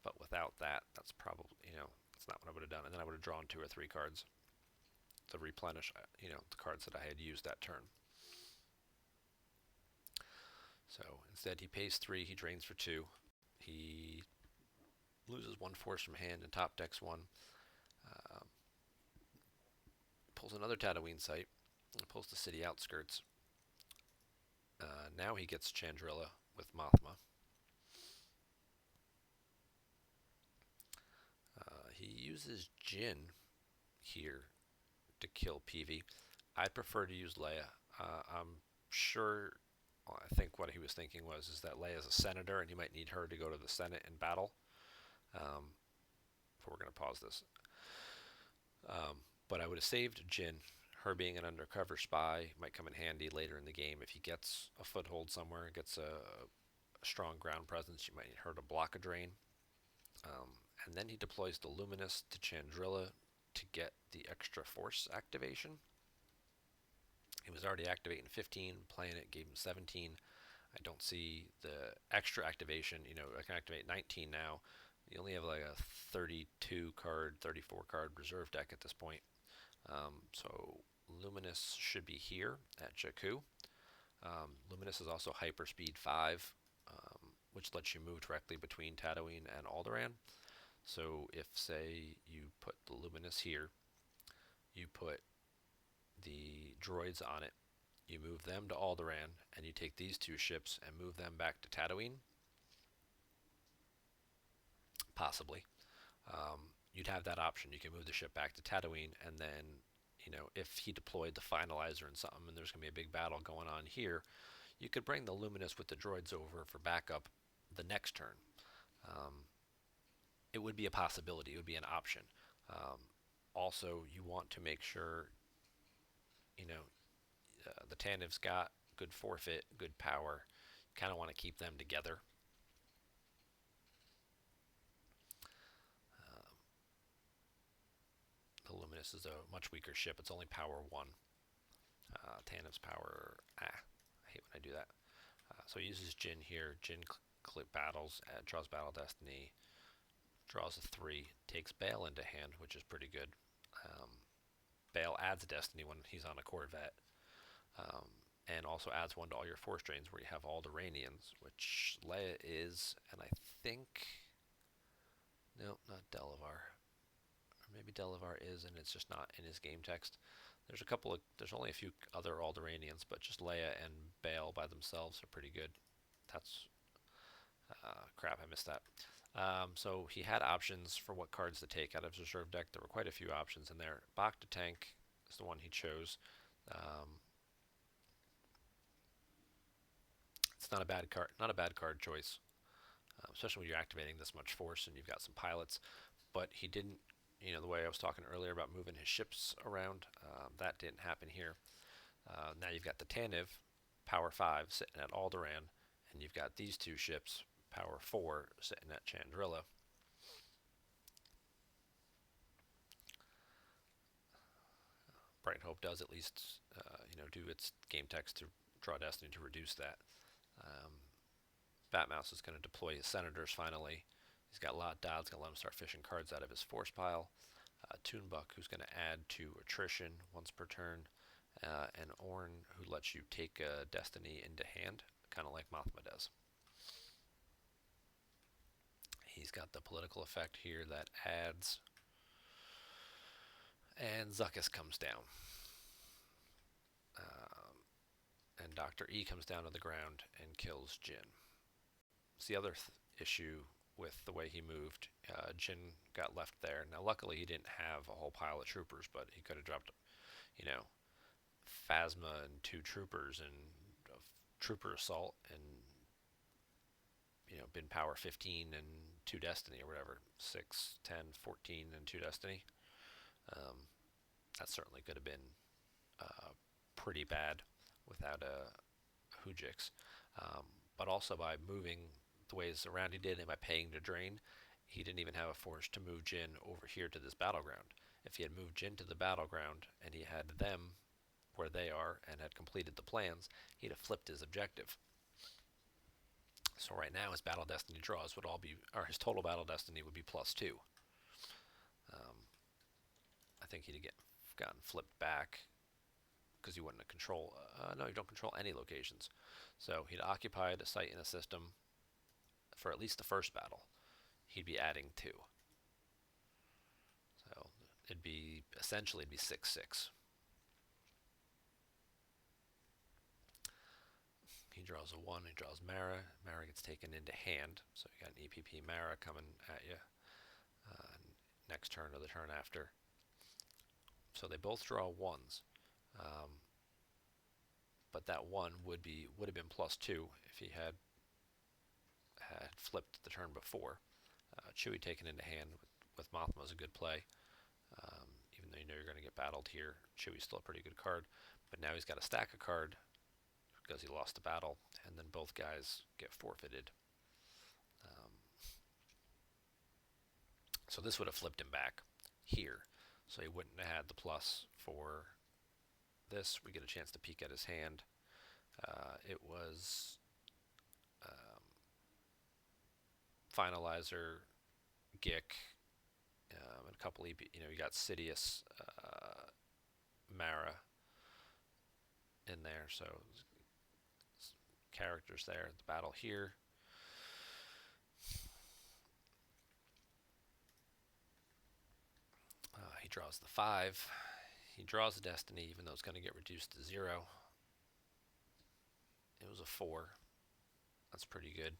A: But without that, that's probably, that's not what I would have done. And then I would have drawn 2 or 3 cards to replenish, the cards that I had used that turn. So instead, he pays 3, he drains for 2. He loses 1 force from hand and top decks 1. Pulls another Tatooine site. And pulls the city outskirts. Now he gets Chandrilla with Mothma. He uses Jin here to kill PV. I prefer to use Leia. I'm sure. Well, I think what he was thinking is that Leia is a senator, and you might need her to go to the Senate in battle. We're going to pause this. But I would have saved Jin. Her being an undercover spy might come in handy later in the game if he gets a foothold somewhere, gets a strong ground presence. You might need her to block a drain. And then he deploys the Luminous to Chandrilla to get the extra force activation. He was already activating 15, playing it gave him 17. I don't see the extra activation. I can activate 19 now. You only have like a 32 card, 34 card reserve deck at this point. So Luminous should be here at Jakku. Luminous is also hyperspeed 5, which lets you move directly between Tatooine and Alderaan. So if, say, you put the Luminous here, you put the droids on it, you move them to Alderaan, and you take these 2 ships and move them back to Tatooine, possibly, you'd have that option. You can move the ship back to Tatooine, and then, if he deployed the finalizer and something, and there's going to be a big battle going on here, you could bring the Luminous with the droids over for backup the next turn. It would be a possibility. It would be an option. Also, you want to make sure, the Tantiv's got good forfeit, good power. You kind of want to keep them together. The Luminous is a much weaker ship. It's only power 1. Tantiv's power, I hate when I do that. So he uses Jin here. Jin battles, draws Battle Destiny, draws a 3, takes Bail into hand, which is pretty good. Bail adds Destiny when he's on a Corvette, and also adds 1 to all your force drains where you have all the Ranians, which Leia is, and I think, no, not Delavar. Or maybe Delavar is, and it's just not in his game text. There's only a few other Alderaanians, but just Leia and Bail by themselves are pretty good. That's, crap, I missed that. So he had options for what cards to take out of his reserve deck. There were quite a few options in there. Bacta Tank is the one he chose. It's not a bad card choice, especially when you're activating this much force and you've got some pilots. But he didn't, the way I was talking earlier about moving his ships around, that didn't happen here. Now you've got the Tantive, power 5, sitting at Alderaan, and you've got these 2 ships, power 4, sitting at Chandrilla. Bright Hope does at least, do its game text to draw Destiny to reduce that. Batmouse is going to deploy his senators finally. He's got Lot Dodd's going to let him start fishing cards out of his force pile. Toonbuck, who's going to add to attrition once per turn. And Orn, who lets you take Destiny into hand, kind of like Mothma does. He's got the political effect here that adds. And Zuckuss comes down. And Dr. E comes down to the ground and kills Jin. It's the other issue with the way he moved. Jin got left there. Now, luckily, he didn't have a whole pile of troopers, but he could have dropped, you know, Phasma and 2 troopers and a trooper assault and, been power 15 and 2 destiny or whatever. 6, 10, 14, and 2 destiny. That certainly could have been pretty bad without a Hujix. But also by moving the ways around he did and by paying to drain, he didn't even have a force to move Jin over here to this battleground. If he had moved Jin to the battleground and he had them where they are and had completed the plans, he'd have flipped his objective. So right now his battle destiny draws would all be, or his total battle destiny would be +2. I think he'd have gotten flipped back because he wouldn't control. No, you don't control any locations. So he'd occupied a site in a system for at least the first battle. He'd be adding 2. So it'd be essentially 6/6. He draws a 1. He draws Mara. Mara gets taken into hand. So you got an EPP Mara coming at you next turn or the turn after. So they both draw 1s. But that 1 would have been +2 if he had flipped the turn before. Chewie taken into hand with Mothma is a good play. Even though you know you're going to get battled here, Chewie's still a pretty good card. But now he's got a stack of card because he lost the battle, and then both guys get forfeited. So this would have flipped him back here. So he wouldn't have had the plus for this. We get a chance to peek at his hand. It was Finalizer, Gick, and a couple EP. You got Sidious, Mara in there. So characters there. The battle here. He draws the 5. He draws a destiny, even though it's going to get reduced to 0. It was a 4. That's pretty good.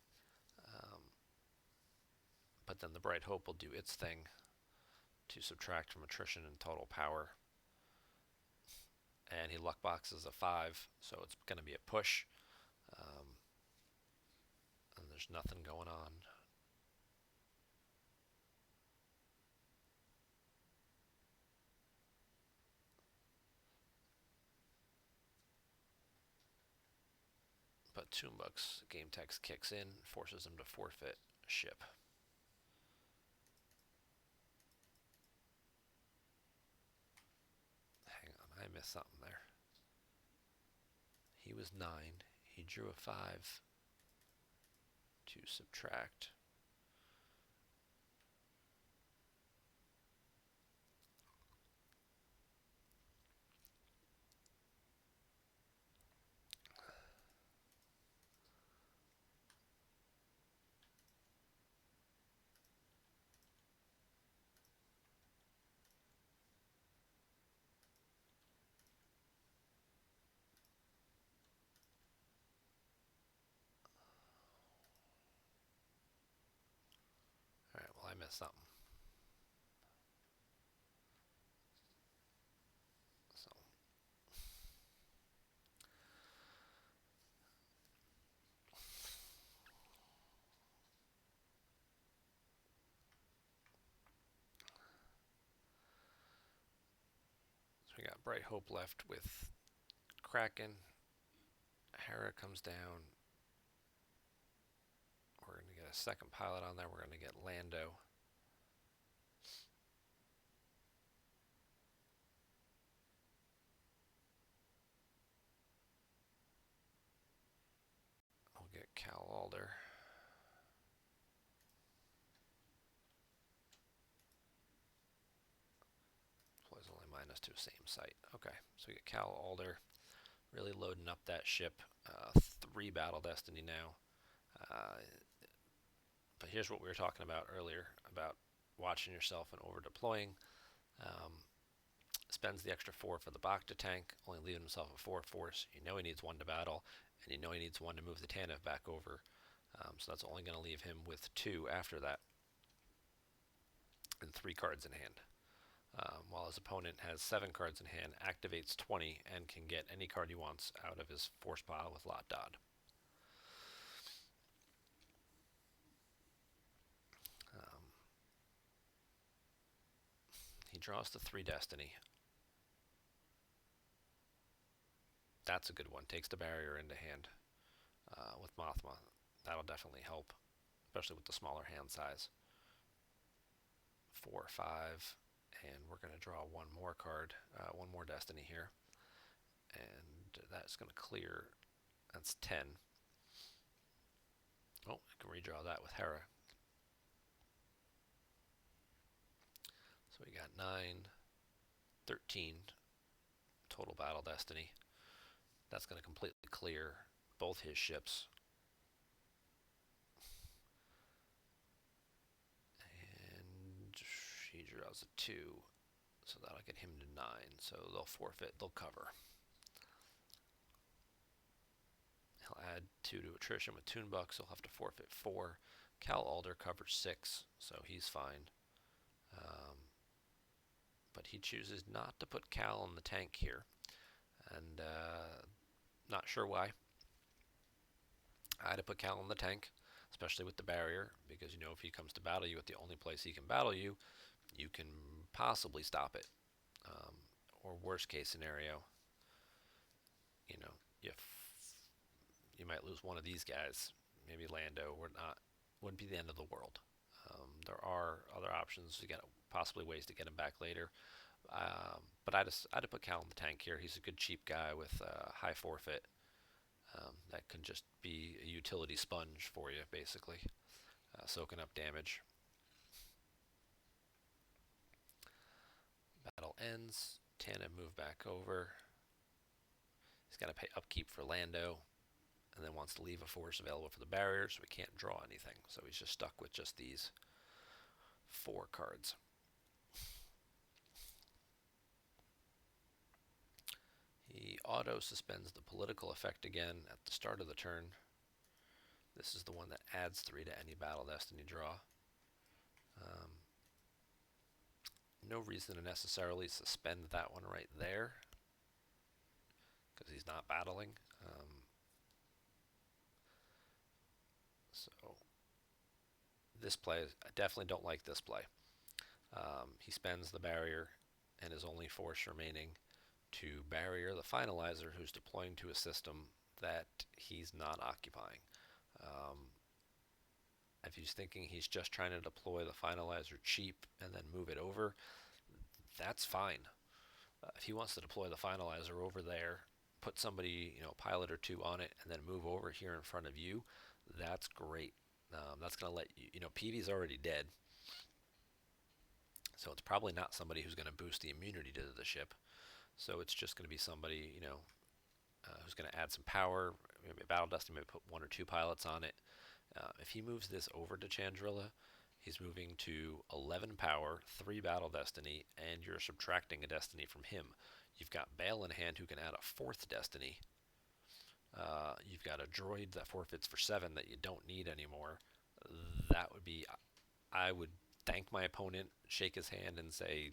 A: But then the Bright Hope will do its thing to subtract from attrition and total power. And he luck boxes a 5, so it's going to be a push. And there's nothing going on. But Toonbuck's game text kicks in, forces him to forfeit a ship. Hang on, I missed something there. He was 9. He drew a 5 to subtract. Alright, well, I missed something. So we got Bright Hope left with Kraken. Hera comes down. We're going to get a second pilot on there. We're going to get Lando. We'll get Cal Alder. send us to the same site. Okay, so we get Cal Alder really loading up that ship. 3 Battle Destiny now. Uh, but here's what we were talking about earlier about watching yourself and over deploying. Um, Spends the extra 4 for the Bacta tank, only leaving himself a 4 force. You know he needs 1 to battle, and you know he needs 1 to move the Tanev back over. So that's only going to leave him with 2 after that, and 3 cards in hand. While his opponent has 7 cards in hand, activates 20, and can get any card he wants out of his force pile with Lot Dodd. He draws the 3 Destiny. That's a good one. Takes the barrier into hand with Mothma. That'll definitely help, especially with the smaller hand size. 4, 5, and we're going to draw 1 more card, 1 more Destiny here, and that's going to clear. That's 10. Oh, I can redraw that with Hera. So we got 9, 13 total Battle Destiny. That's going to completely clear both his ships. And he draws a 2, so that'll get him to 9. So they'll forfeit, they'll cover. He'll add 2 to attrition with Toonbuck, so he'll have to forfeit 4. Cal Alder covers 6, so he's fine. But he chooses not to put Cal in the tank here, and not sure why. I had to put Cal in the tank, especially with the barrier, because you know if he comes to battle you at the only place he can battle you, you can possibly stop it. Or worst case scenario, you know, you might lose one of these guys, maybe Lando, or not. Wouldn't be the end of the world. There are other options to get possibly ways to get him back later. But I had to put Cal in the tank here. He's a good cheap guy with high forfeit. That can just be a utility sponge for you, basically, soaking up damage. Battle ends. Tanev move back over. He's got to pay upkeep for Lando, and then wants to leave a force available for the barrier, so he can't draw anything. So he's just stuck with just these 4 cards. He auto suspends the political effect again at the start of the turn. This is the one that adds 3 to any Battle Destiny draw. No reason to necessarily suspend that one right there, because he's not battling. So this play, I definitely don't like this play. He spends the barrier and his only force remaining to barrier the finalizer, who's deploying to a system that he's not occupying. If he's thinking he's just trying to deploy the finalizer cheap and then move it over, that's fine. If he wants to deploy the finalizer over there, put somebody, you know, pilot or 2 on it, and then move over here in front of you, that's great. That's going to let you, you know, PV's already dead, so it's probably not somebody who's going to boost the immunity to the ship. So it's just going to be somebody, you know, who's going to add some power. Maybe Battle Destiny, maybe put 1 or 2 pilots on it. If he moves this over to Chandrilla, he's moving to 11 power, 3 Battle Destiny, and you're subtracting a Destiny from him. You've got Bale in hand who can add a 4th Destiny. You've got a droid that forfeits for 7 that you don't need anymore. That would be, I would thank my opponent, shake his hand, and say,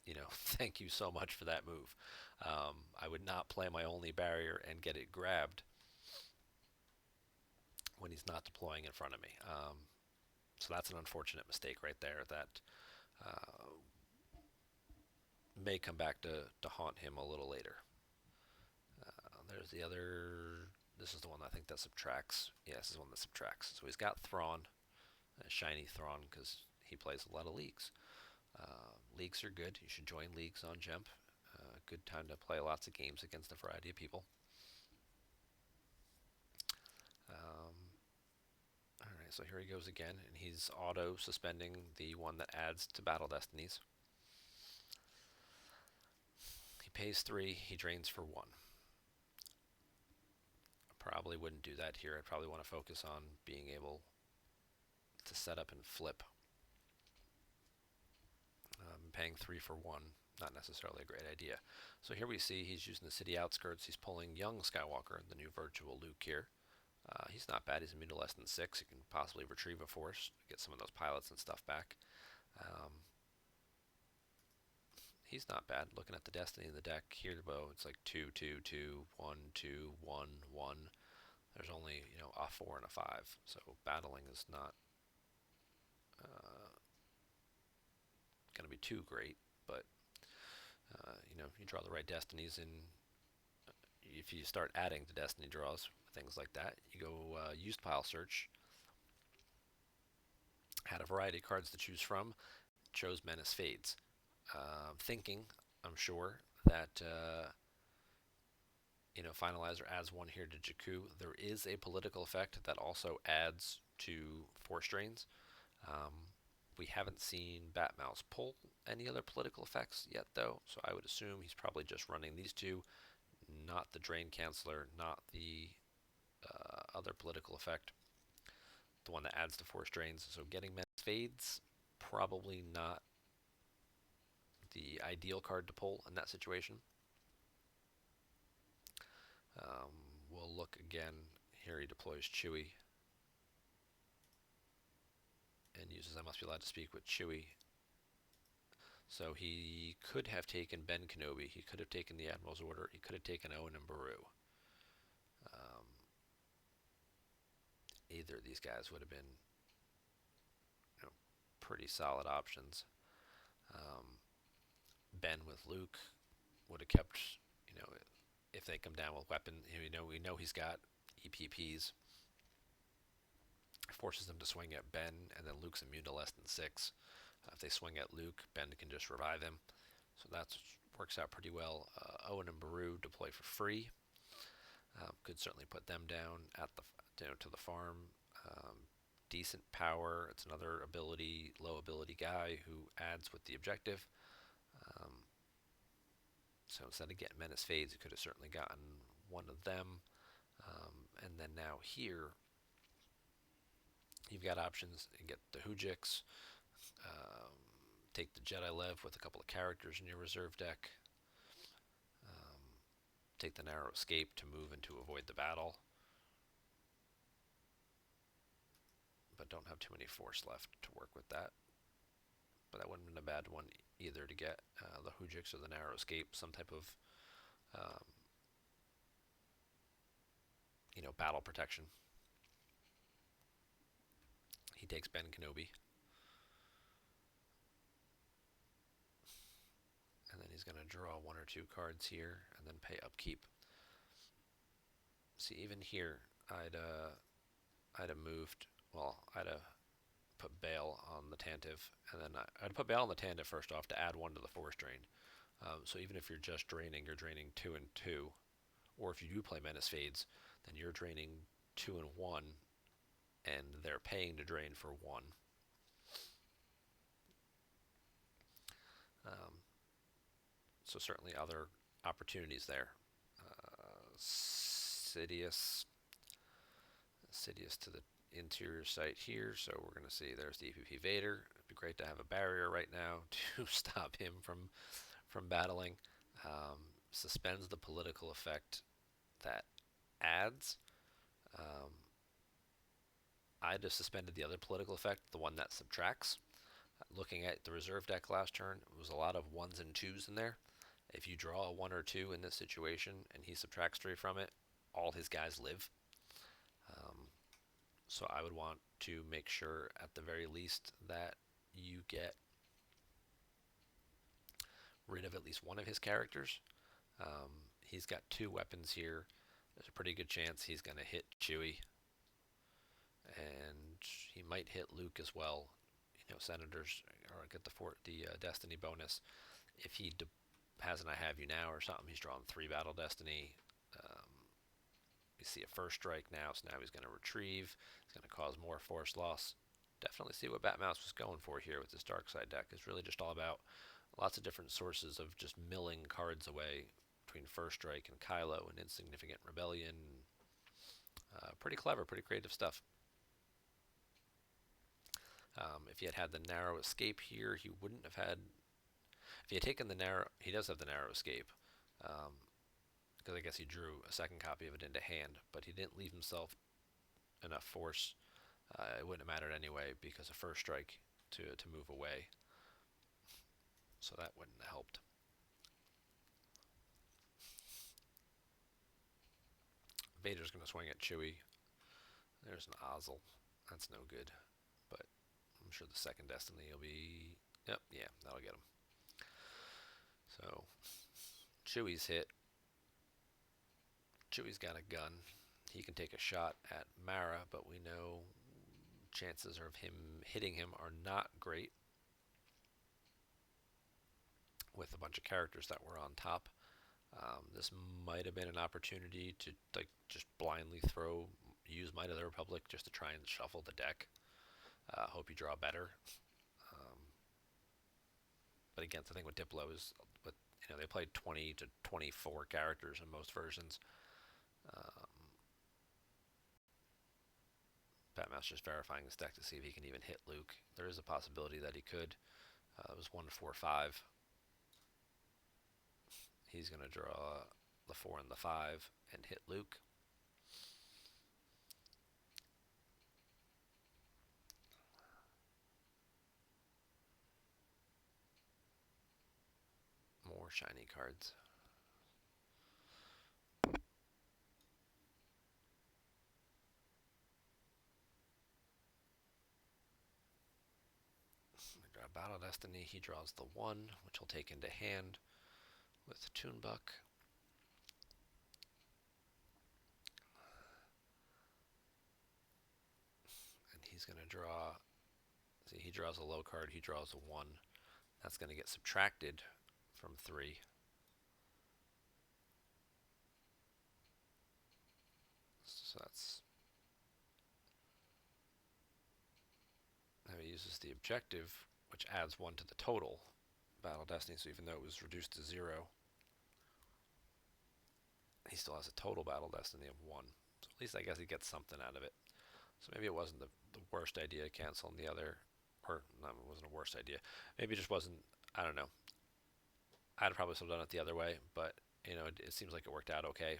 A: you know, thank you so much for that move. I would not play my only barrier and get it grabbed when he's not deploying in front of me. So that's an unfortunate mistake right there that may come back to haunt him a little later. There's the other. This is the one I think that subtracts. Yeah, this is the one that subtracts. So he's got Thrawn, a shiny Thrawn, because he plays a lot of leagues. Leagues are good. You should join leagues on Jemp. Good time to play lots of games against a variety of people. Alright, so here he goes again, and he's auto-suspending the one that adds to Battle Destinies. pays 3, he drains for 1. Probably wouldn't do that here. I'd probably want to focus on being able to set up and flip. Paying 3 for 1, not necessarily a great idea. So here we see he's using the city outskirts. He's pulling young Skywalker, the new virtual Luke here. He's not bad. He's immune to less than 6. He can possibly retrieve a force, get some of those pilots and stuff back. He's not bad. Looking at the destiny of the deck here, though, it's like 2, 2, 2, 1, 2, 1, 1. There's only a 4 and a 5, so battling is not going to be too great. But you draw the right destinies, and if you start adding to destiny draws, things like that, you go used pile search. Had a variety of cards to choose from. Chose Menace Fades, thinking, I'm sure, that Finalizer adds 1 here to Jakku. There is a political effect that also adds to Force Drains. We haven't seen Batmouse pull any other political effects yet, though, so I would assume he's probably just running these 2, not the Drain Canceller, not the other political effect, the one that adds to Force Drains. So getting Menace Fades, probably not the ideal card to pull in that situation. We'll look again. Here he deploys Chewie and uses I must be allowed to speak with Chewie. So he could have taken Ben Kenobi. He could have taken the Admiral's Order. He could have taken Owen and Beru. Either of these guys would have been pretty solid options. Ben with Luke would have kept, if they come down with weapon, we know he's got EPPs. Forces them to swing at Ben, and then Luke's immune to less than 6. If they swing at Luke, Ben can just revive him. So that works out pretty well. Owen and Beru deploy for free. Could certainly put them down at the to the farm. Decent power. It's another low ability guy who adds with the objective. So instead of getting Menace Fades, he could have certainly gotten one of them. And then now here, you've got options. You get the Hujix, take the Jedi Lev with a couple of characters in your reserve deck, take the Narrow Escape to move and to avoid the battle, but don't have too many force left to work with that. But that wouldn't have been a bad one either to get the Hujix or the Narrow Escape, some type of battle protection. He takes Ben Kenobi. And then he's going to draw 1 or 2 cards here and then pay upkeep. See, even here, I'd have moved, I'd have put Bail on the Tantive, and then I'd put Bail on the Tantive first off to add 1 to the Force Drain. So even if you're just draining, you're draining 2 and 2. Or if you do play Menace Fades, then you're draining 2 and 1, and they're paying to drain for 1. So certainly other opportunities there. Sidious to the interior site here, so we're going to see there's the EPP Vader. It'd be great to have a barrier right now to stop him from battling. Suspends the political effect that adds. I'd have suspended the other political effect, the one that subtracts. Looking at the reserve deck last turn, it was a lot of 1s and 2s in there. If you draw a 1 or 2 in this situation and he subtracts 3 from it, all his guys live. So I would want to make sure at the very least that you get rid of at least one of his characters. He's got 2 weapons here. There's a pretty good chance he's going to hit Chewie, and he might hit Luke as well. Senators or get the Destiny bonus. If he has an I Have You Now or something, he's drawn 3 Battle Destiny. We see a first strike now, so now he's going to retrieve. He's going to cause more force loss. Definitely see what Batmouse was going for here with this dark side deck. It's really just all about Lots of different sources of just milling cards away between First Strike and Kylo and Insignificant Rebellion. Pretty clever, pretty creative stuff. If he had had the narrow escape here, he wouldn't have had. If he had taken the narrow, he does have the narrow escape, um, because I guess he drew a second copy of it into hand, but he didn't leave himself enough force. It wouldn't have mattered anyway because of First Strike to move away, so that wouldn't have helped. Vader's going to swing at Chewie. There's an Ozzel. That's no good, but I'm sure the second Destiny will be. Yep, yeah, that'll get him. So Chewie's hit. Chewie's got a gun. He can take a shot at Mara, but we know chances of him hitting him are not great with a bunch of characters that were on top. This might have been an opportunity to like just blindly use Might of the Republic just to try and shuffle the deck. Hope you draw better. Um, but again, the thing with Diplo is, with they played 20 to 24 characters in most versions. Um, Patmaster's just verifying his deck to see if he can even hit Luke. There is a possibility that he could. It was 1-4-5. He's going to draw the 4 and the 5 and hit Luke. More shiny cards. Battle Destiny, he draws the 1, which he'll take into hand with Toonbuck. And he's going to draw. See, he draws a low card, he draws a 1. That's going to get subtracted from 3. So that's how he uses the objective, which adds 1 to the total Battle Destiny. So even though it was reduced to 0, he still has a total Battle Destiny of 1. So at least I guess he gets something out of it. So maybe it wasn't the worst idea canceling the other, or no, it wasn't a worst idea. Maybe it just wasn't. I don't know. I'd probably still done it the other way, but it seems like it worked out okay.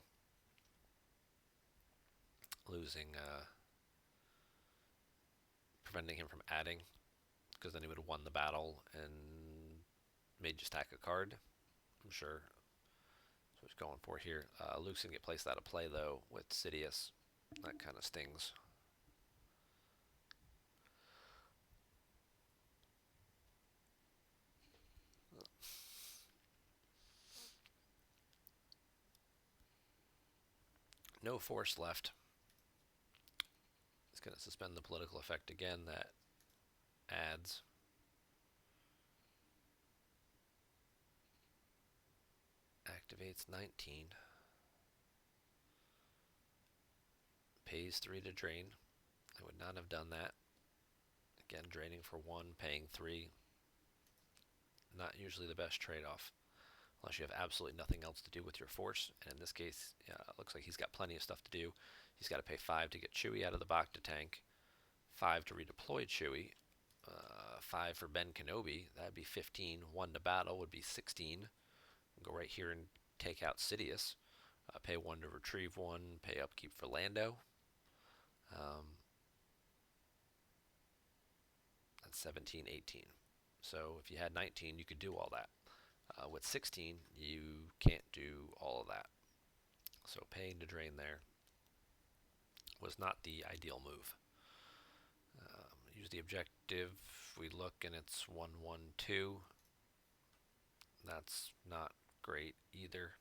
A: Losing, preventing him from adding, because then he would have won the battle and made you stack a card. I'm sure that's what he's going for here. Luke's gonna get placed out of play though with Sidious. That kind of stings. No force left. It's going to suspend the political effect again. That adds. Activates 19. Pays 3 to drain. I would not have done that. Again, draining for 1, paying 3. Not usually the best trade-off, unless you have absolutely nothing else to do with your force. And in this case, it looks like he's got plenty of stuff to do. He's got to pay 5 to get Chewie out of the Bacta tank, 5 to redeploy Chewie, 5 for Ben Kenobi. That'd be 15. 1 to battle would be 16. Go right here and take out Sidious. Pay 1 to retrieve 1. Pay upkeep for Lando. That's 17, 18. So if you had 19, you could do all that. With 16, you can't do all of that. So paying to drain there was not the ideal move. Use the objective. We look and it's 1-1-2. That's not great either.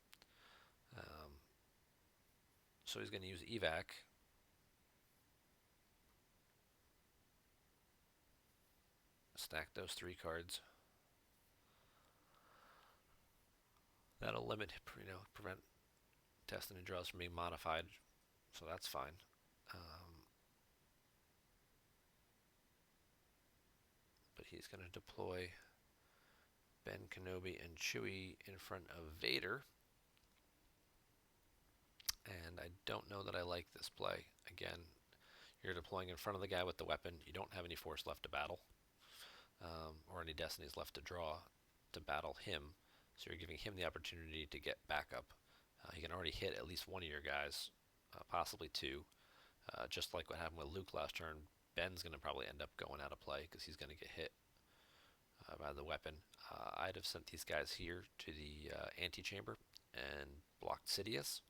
A: So he's going to use evac. Stack those 3 cards. That'll limit, prevent Destiny draws from being modified, so that's fine. But he's going to deploy Ben Kenobi and Chewie in front of Vader. And I don't know that I like this play. Again, you're deploying in front of the guy with the weapon. You don't have any force left to battle, or any destinies left to draw to battle him. So you're giving him the opportunity to get back up. He can already hit at least one of your guys, possibly two. Just like what happened with Luke last turn, Ben's going to probably end up going out of play because he's going to get hit by the weapon. I'd have sent these guys here to the antechamber and blocked Sidious.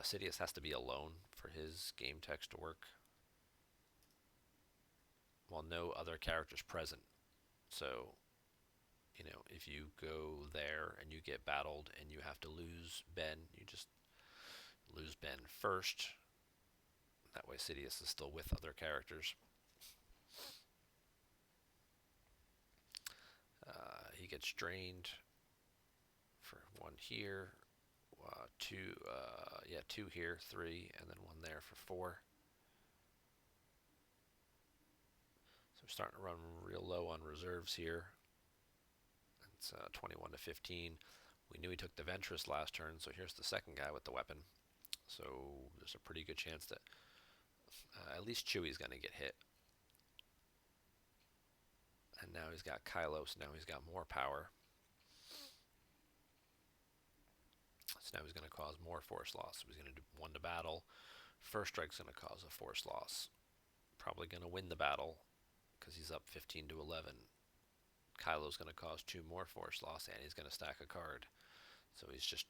A: Sidious has to be alone for his game text to work, while no other characters present. So, if you go there and you get battled and you have to lose Ben, you just lose Ben first. That way Sidious is still with other characters. He gets drained for one here, two, two here, three, and then one there for four. So we're starting to run real low on reserves here. It's 21 to 15. We knew he took the Ventress last turn, so here's the second guy with the weapon. So there's a pretty good chance that at least Chewie's going to get hit. And now he's got Kylo, so now he's got more power. So now he's going to cause more force loss. So he's going to do one to battle. First strike's going to cause a force loss. Probably going to win the battle because he's up 15 to 11. Kylo's going to cause two more force loss, and he's going to stack a card. So he's just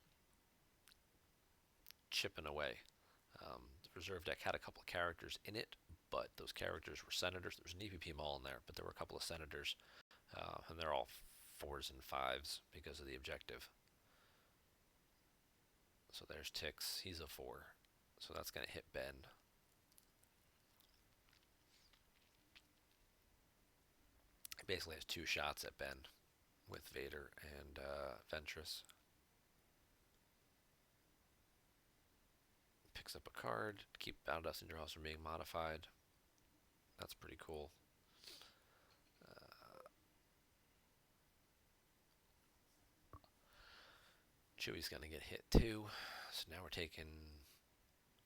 A: chipping away. The reserve deck had a couple of characters in it, but those characters were senators. There was an EPP Maul in there, but there were a couple of senators, and they're all 4s and 5s because of the objective. So there's Tix. He's a 4. So that's going to hit Ben. He basically has two shots at Ben with Vader and Ventress. Picks up a card to keep Battle Destiny draws from being modified. That's pretty cool. Chewie's going to get hit too. So now we're taking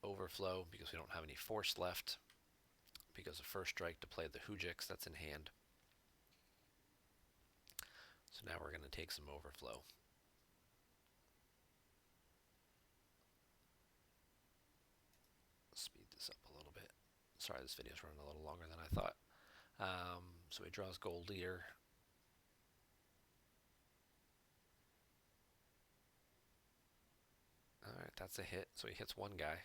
A: overflow because we don't have any force left. Because of first strike to play the Hujix that's in hand. So now we're going to take some overflow. Speed this up a little bit. Sorry, this video's running a little longer than I thought. So he draws Gold Leader. Alright, that's a hit. So he hits one guy.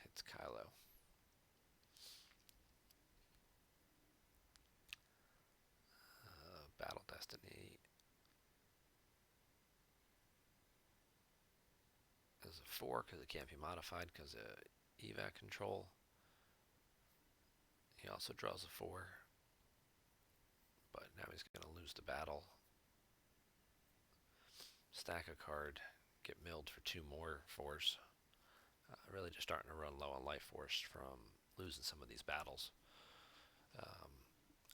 A: Hits Kylo. Battle Destiny is a 4 because it can't be modified because of evac control. He also draws a 4, but now he's going to lose the battle. Stack a card, get milled for 2 more force. Really just starting to run low on life force from losing some of these battles.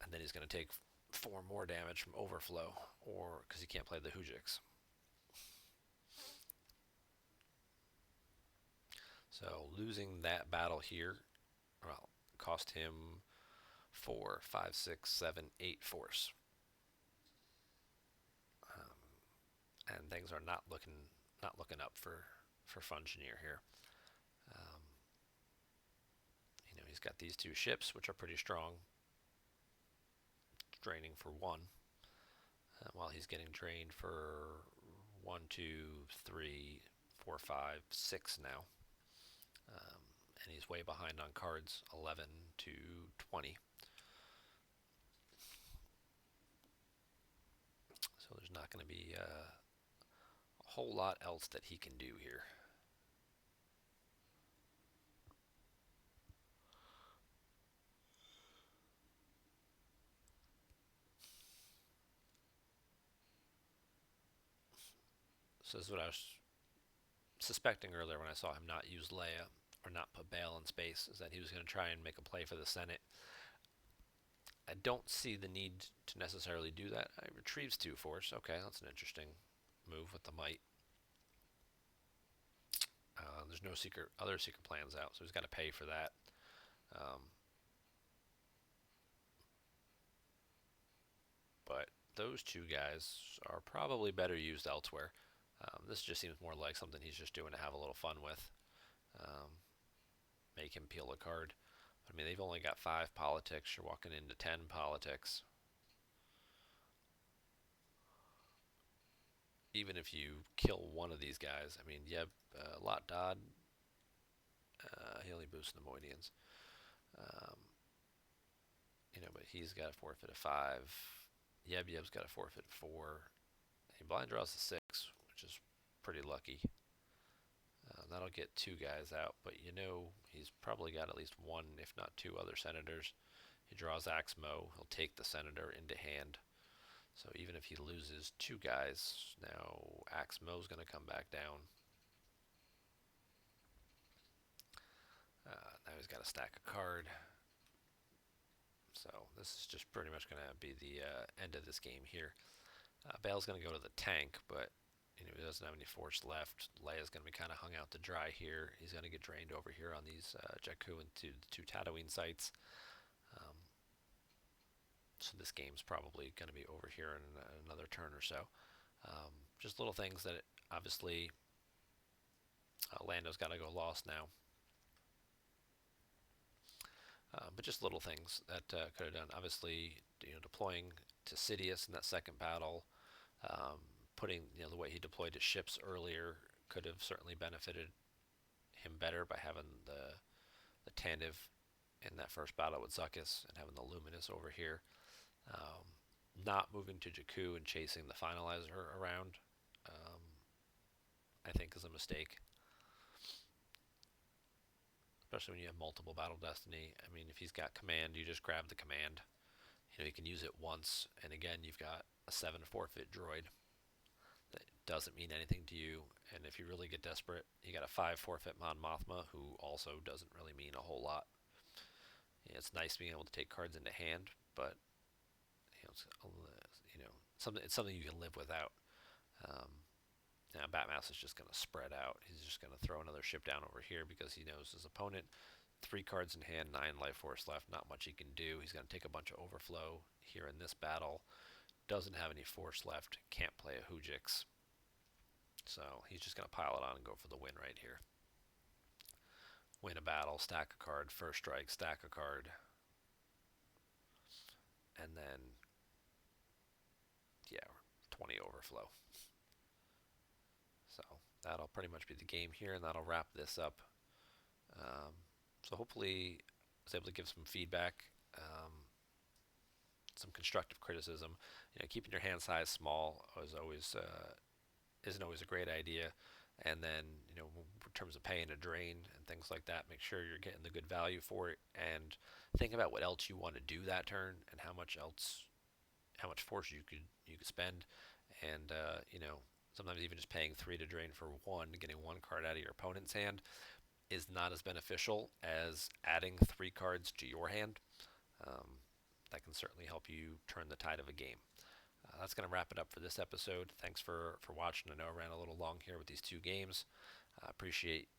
A: And then he's going to take 4 more damage from overflow, or because he can't play the Hujix. So losing that battle here, well, cost him 4, 5, 6, 7, 8 force. And things are not looking up for Fungineer here. He's got these 2 ships, which are pretty strong, draining for 1, while he's getting drained for 1, 2, 3, 4, 5, 6 now. And he's way behind on cards, 11 to 20. So there's not going to be a whole lot else that he can do here. So this is what I was suspecting earlier when I saw him not use Leia or not put Bail in space, is that he was going to try and make a play for the Senate. I don't see the need to necessarily do that. I retrieves 2 force. Okay, that's an interesting move with the might. There's no other secret plans out, so he's got to pay for that. Um, but those two guys are probably better used elsewhere. This just seems more like something he's just doing to have a little fun with. Um, Make him peel a card. I mean, they've only got 5 politics. You're walking into 10 politics. Even if you kill one of these guys, I mean, Yeb, Lot Dodd, he only boosts Nemoidians. Um, but he's got a forfeit of 5. Yeb's got a forfeit of 4. He blind draws a 6, which is pretty lucky. That'll get 2 guys out, but he's probably got at least one, if not 2 other senators. He draws Axmo. He'll take the senator into hand. So even if he loses 2 guys, now Axmo's going to come back down. Now he's got to stack a card. So this is just pretty much going to be the end of this game here. Bale's going to go to the tank, but he doesn't have any force left. Leia's going to be kind of hung out to dry here. He's going to get drained over here on these Jakku and 2 Tatooine sites. So this game's probably going to be over here in another turn or so. Just little things that obviously Lando's got to go lost now. But just little things that could have done. Obviously, deploying to Sidious in that second battle, putting the way he deployed his ships earlier could have certainly benefited him better by having the Tantive in that first battle with Zuckuss and having the Luminous over here. Not moving to Jakku and chasing the Finalizer around, I think, is a mistake. Especially when you have multiple Battle Destiny. I mean, if he's got command, you just grab the command. You can use it once, and again, you've got a 7 forfeit droid that doesn't mean anything to you. And if you really get desperate, you got a 5 forfeit Mon Mothma, who also doesn't really mean a whole lot. It's nice being able to take cards into hand, but it's something you can live without. Now Batmass is just going to spread out. He's just going to throw another ship down over here because he knows his opponent. 3 cards in hand, 9 life force left. Not much he can do. He's going to take a bunch of overflow here in this battle. Doesn't have any force left. Can't play a Hoojix. So he's just going to pile it on and go for the win right here. Win a battle, stack a card, first strike, stack a card. And then, 20 overflow. So that'll pretty much be the game here, and that'll wrap this up. So hopefully I was able to give some feedback, some constructive criticism. Keeping your hand size small isn't always a great idea. And then, in terms of paying a drain and things like that, make sure you're getting the good value for it, and think about what else you want to do that turn and how much force you could spend, and sometimes even just paying 3 to drain for 1, getting 1 card out of your opponent's hand is not as beneficial as adding 3 cards to your hand. That can certainly help you turn the tide of a game. That's going to wrap it up for this episode. Thanks for watching. I know I ran a little long here with these 2 games. I appreciate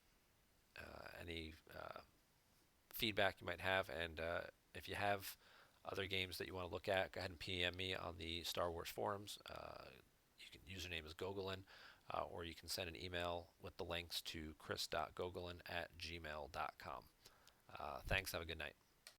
A: any feedback you might have, and if you have other games that you want to look at, go ahead and PM me on the Star Wars forums. Username is Gogolin, or you can send an email with the links to chris.gogolin@gmail.com. Thanks. Have a good night.